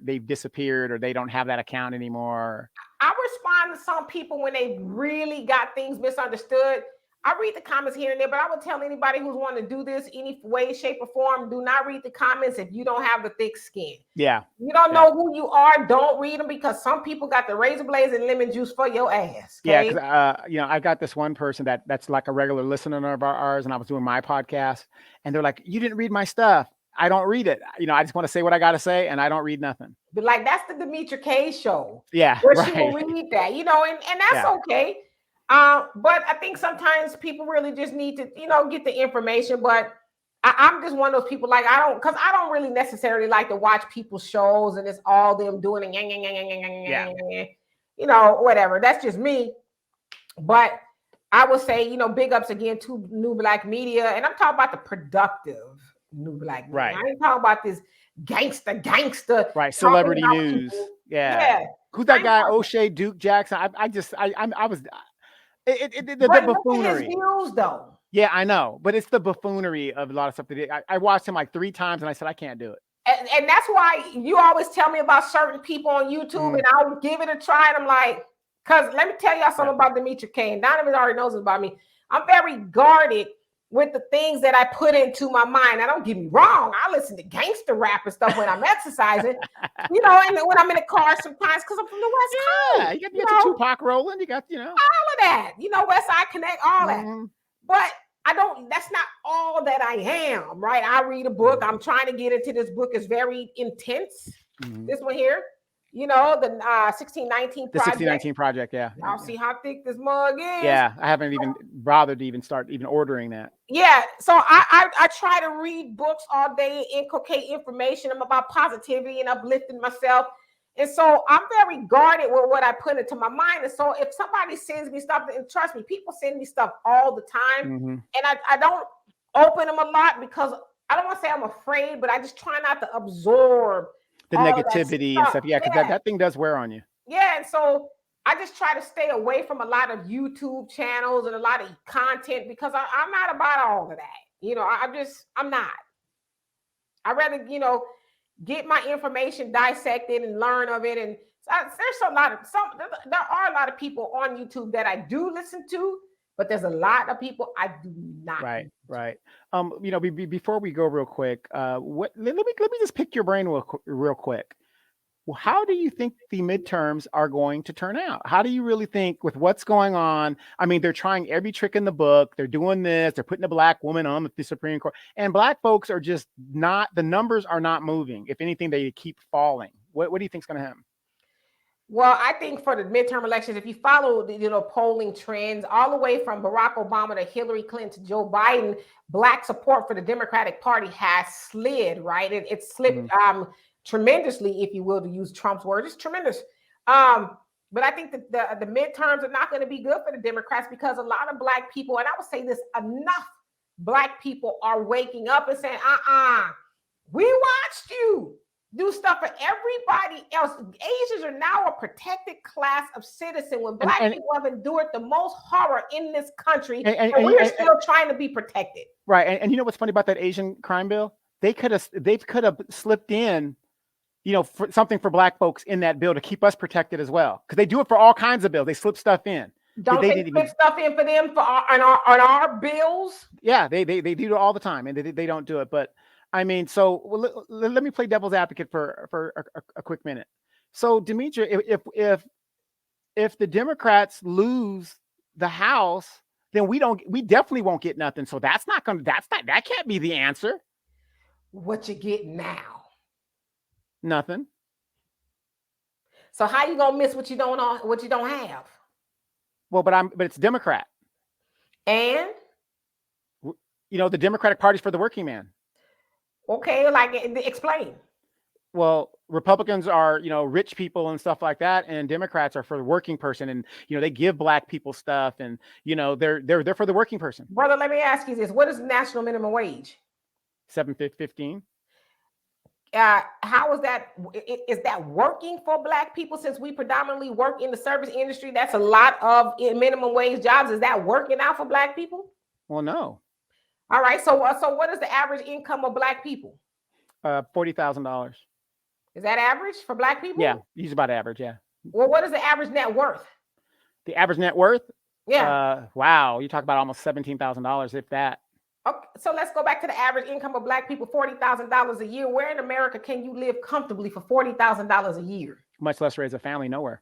they've disappeared, or they don't have that account anymore. I respond to some people when they really got things misunderstood. I read the comments here and there, but I would tell anybody who's wanting to do this any way, shape, or form, do not read the comments if you don't have the thick skin. Yeah. You don't know who you are, don't read them, because some people got the razor blades and lemon juice for your ass. Okay? Yeah, because I got this one person that's like a regular listener of ours, and I was doing my podcast, and they're like, you didn't read my stuff. I don't read it. I just want to say what I got to say, and I don't read nothing. But like, that's the Demetra K show. Yeah. Where she will read that, and that's okay. But I think sometimes people really just need to, get the information. But I'm just one of those people, like, because I don't really necessarily like to watch people's shows and it's all them doing whatever. That's just me. But I would say, big ups again to New Black Media. And I'm talking about the productive New Black Media. Right. I ain't talking about this gangster. Right. Celebrity news. People. Yeah. Who's that guy? O'Shea Duke Jackson. The But look at his buffoonery. views, though. Yeah, I know, but it's the buffoonery of a lot of stuff. I watched him like 3 times, and I said I can't do it. And that's why you always tell me about certain people on YouTube, and I'll give it a try. And I'm like, because let me tell y'all something about Demetria K. And Donovan already knows about me. I'm very guarded with the things that I put into my mind. Now, don't get me wrong. I listen to gangster rap and stuff when I'm exercising, and when I'm in the car sometimes because I'm from the West Coast. Yeah, you got your Tupac rolling. You got, all of that. West Side Connect, all that. But I don't, that's not all that I am, right? I read a book. I'm trying to get into this book. It's very intense. This one here, the 1619 project. The 1619 project, yeah. I'll see how thick this mug is. Yeah, I haven't even bothered to even start ordering that. Yeah, so I try to read books all day, inculcate information. I'm about positivity and uplifting myself. And so I'm very guarded with what I put into my mind. And so if somebody sends me stuff, and trust me, people send me stuff all the time. And I don't open them a lot because I don't want to say I'm afraid, but I just try not to absorb the negativity and stuff. Yeah, because that thing does wear on you. Yeah, and so I just try to stay away from a lot of YouTube channels and a lot of content because I'm not about all of that. I'm not. I'd rather, get my information dissected and learn of it. And there are a lot of people on YouTube that I do listen to, but there's a lot of people I do not. Right. Before we go real quick, let me just pick your brain real quick. Well, how do you think the midterms are going to turn out? How do you really think with what's going on? I mean, they're trying every trick in the book. They're doing this. They're putting a black woman on the Supreme Court. And black folks are just not, the numbers are not moving. If anything, they keep falling. What do you think is going to happen? Well, I think for the midterm elections, if you follow the polling trends all the way from Barack Obama to Hillary Clinton to Joe Biden, black support for the Democratic Party has slid, right? It slipped tremendously, if you will, to use Trump's word. It's tremendous. But I think that the midterms are not going to be good for the Democrats because a lot of black people, and I would say this, enough black people are waking up and saying, we watched you do stuff for everybody else. Asians are now a protected class of citizen when black people have endured the most horror in this country, and we're still trying to be protected. Right. And you know what's funny about that Asian crime bill? They could have slipped in, for something for black folks in that bill to keep us protected as well. Because they do it for all kinds of bills. They slip stuff in. Don't they slip stuff in for them on our bills? Yeah, they do it all the time, and they don't do it. But I mean, so let me play devil's advocate for a quick minute. So, Demetria, if the Democrats lose the House, then we definitely won't get nothing. So that can't be the answer. What you get now? Nothing. So how you gonna miss what you don't have? Well, but it's Democrat. And the Democratic Party's for the working man. Okay, explain. Well, Republicans are, rich people and stuff like that, and Democrats are for the working person, and they give black people stuff, and they're for the working person. Brother, let me ask you this: what is the national minimum wage? $7.15. How is that? Is that working for black people since we predominantly work in the service industry? That's a lot of minimum wage jobs. Is that working out for black people? Well, no. All right. So what is the average income of black people? $40,000. Is that average for black people? Yeah, he's about average. Yeah. Well, what is the average net worth? The average net worth? Yeah. Wow. You talk about almost $17,000, if that. Okay, so let's go back to the average income of black people, $40,000 a year. Where in America can you live comfortably for $40,000 a year? Much less raise a family, nowhere.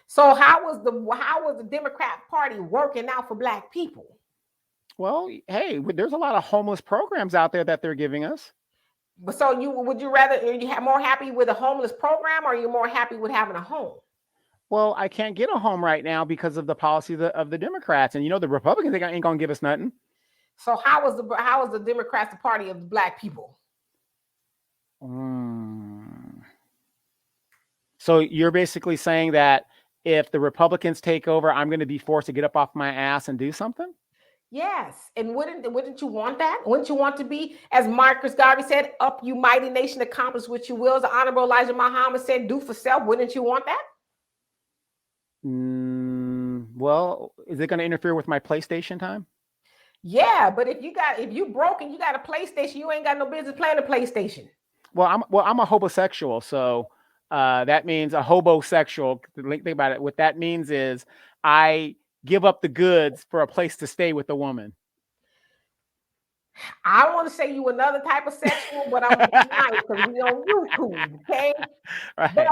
So how was the Democrat Party working out for black people? Well, hey, there's a lot of homeless programs out there that they're giving us. So are you more happy with a homeless program, or are you more happy with having a home? Well, I can't get a home right now because of the policy of the Democrats, and the Republicans, they ain't gonna give us nothing. So how is the Democrats the party of the black people? So you're basically saying that if the Republicans take over, I'm going to be forced to get up off my ass and do something? Yes. And wouldn't you want that? Wouldn't you want to be, as Marcus Garvey said, up you mighty nation, accomplish what you will? As the Honorable Elijah Muhammad said, do for self. Wouldn't you want that? Well, is it going to interfere with my PlayStation time? Yeah, but if you broke and you got a PlayStation, you ain't got no business playing the PlayStation. Well, I'm a homosexual, so that means a hobosexual. Think about it. What that means is I give up the goods for a place to stay with a woman. I want to say you another type of sexual, but I'm nice because we on YouTube, okay? Right. But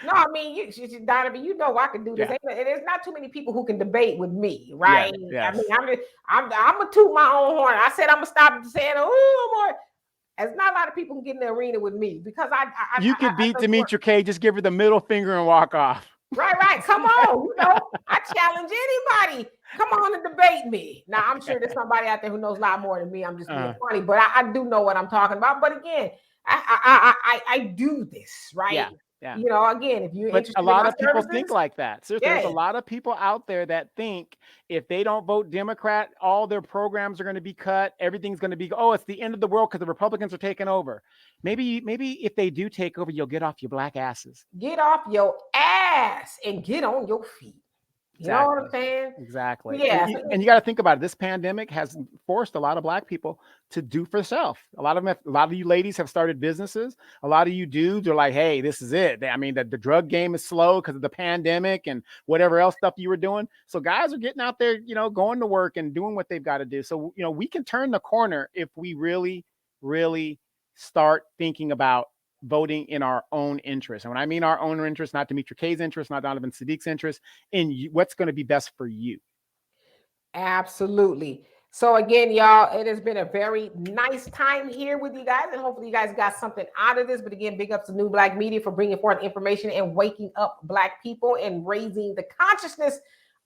no, I mean, Donovan, you know I can do this. Yeah. And there's not too many people who can debate with me, right? Yes. I mean, I'm gonna toot my own horn. I said I'm gonna stop saying, "Oh, more." There's not a lot of people who get in the arena with me because you could beat Demetra K. Just give her the middle finger and walk off. Right. Come on. I challenge anybody. Come on and debate me. Now, I'm sure there's somebody out there who knows a lot more than me. I'm just being funny, but I do know what I'm talking about. But again, I do this, right? Yeah. Again, if you're but interested a lot in my of people services, think like that. So there's a lot of people out there that think if they don't vote Democrat, all their programs are going to be cut. Everything's going to be, it's the end of the world because the Republicans are taking over. Maybe if they do take over, you'll get off your black asses. Get off your ass and get on your feet. You know what I'm saying? Exactly. Yeah. And you got to think about it. This pandemic has forced a lot of black people to do for self. A lot of you ladies have started businesses. A lot of you dudes are like, hey, this is it. I mean, the drug game is slow because of the pandemic and whatever else stuff you were doing. So guys are getting out there, going to work and doing what they've got to do. So, we can turn the corner if we really, really start thinking about voting in our own interest. And when I mean our own interest, not Demetra K's interest, not Donovan Saadiq's interest, in what's going to be best for you. Absolutely. So again, y'all, it has been a very nice time here with you guys, and hopefully you guys got something out of this. But again, big ups to New Black Media for bringing forth information and waking up Black people and raising the consciousness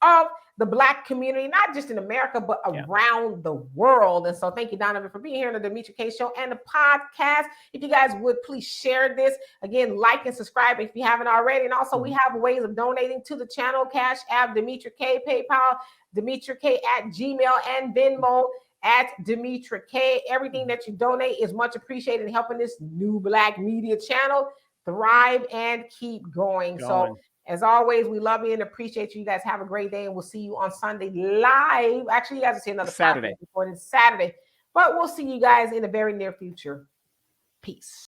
of the Black community, not just in America, but around the world. And so thank you, Donovan, for being here on the Demetra K Show and the podcast. If you guys would please share this. Again, like and subscribe if you haven't already. And also we have ways of donating to the channel: Cash App, Demetra K, PayPal, Demetra K at Gmail, and Venmo at Demetra K. Everything that you donate is much appreciated in helping this New Black Media channel thrive and keep going. So as always, we love you and appreciate you. You guys have a great day, and we'll see you on Sunday live. Actually, you guys will see another Saturday. Saturday, but we'll see you guys in the very near future. Peace.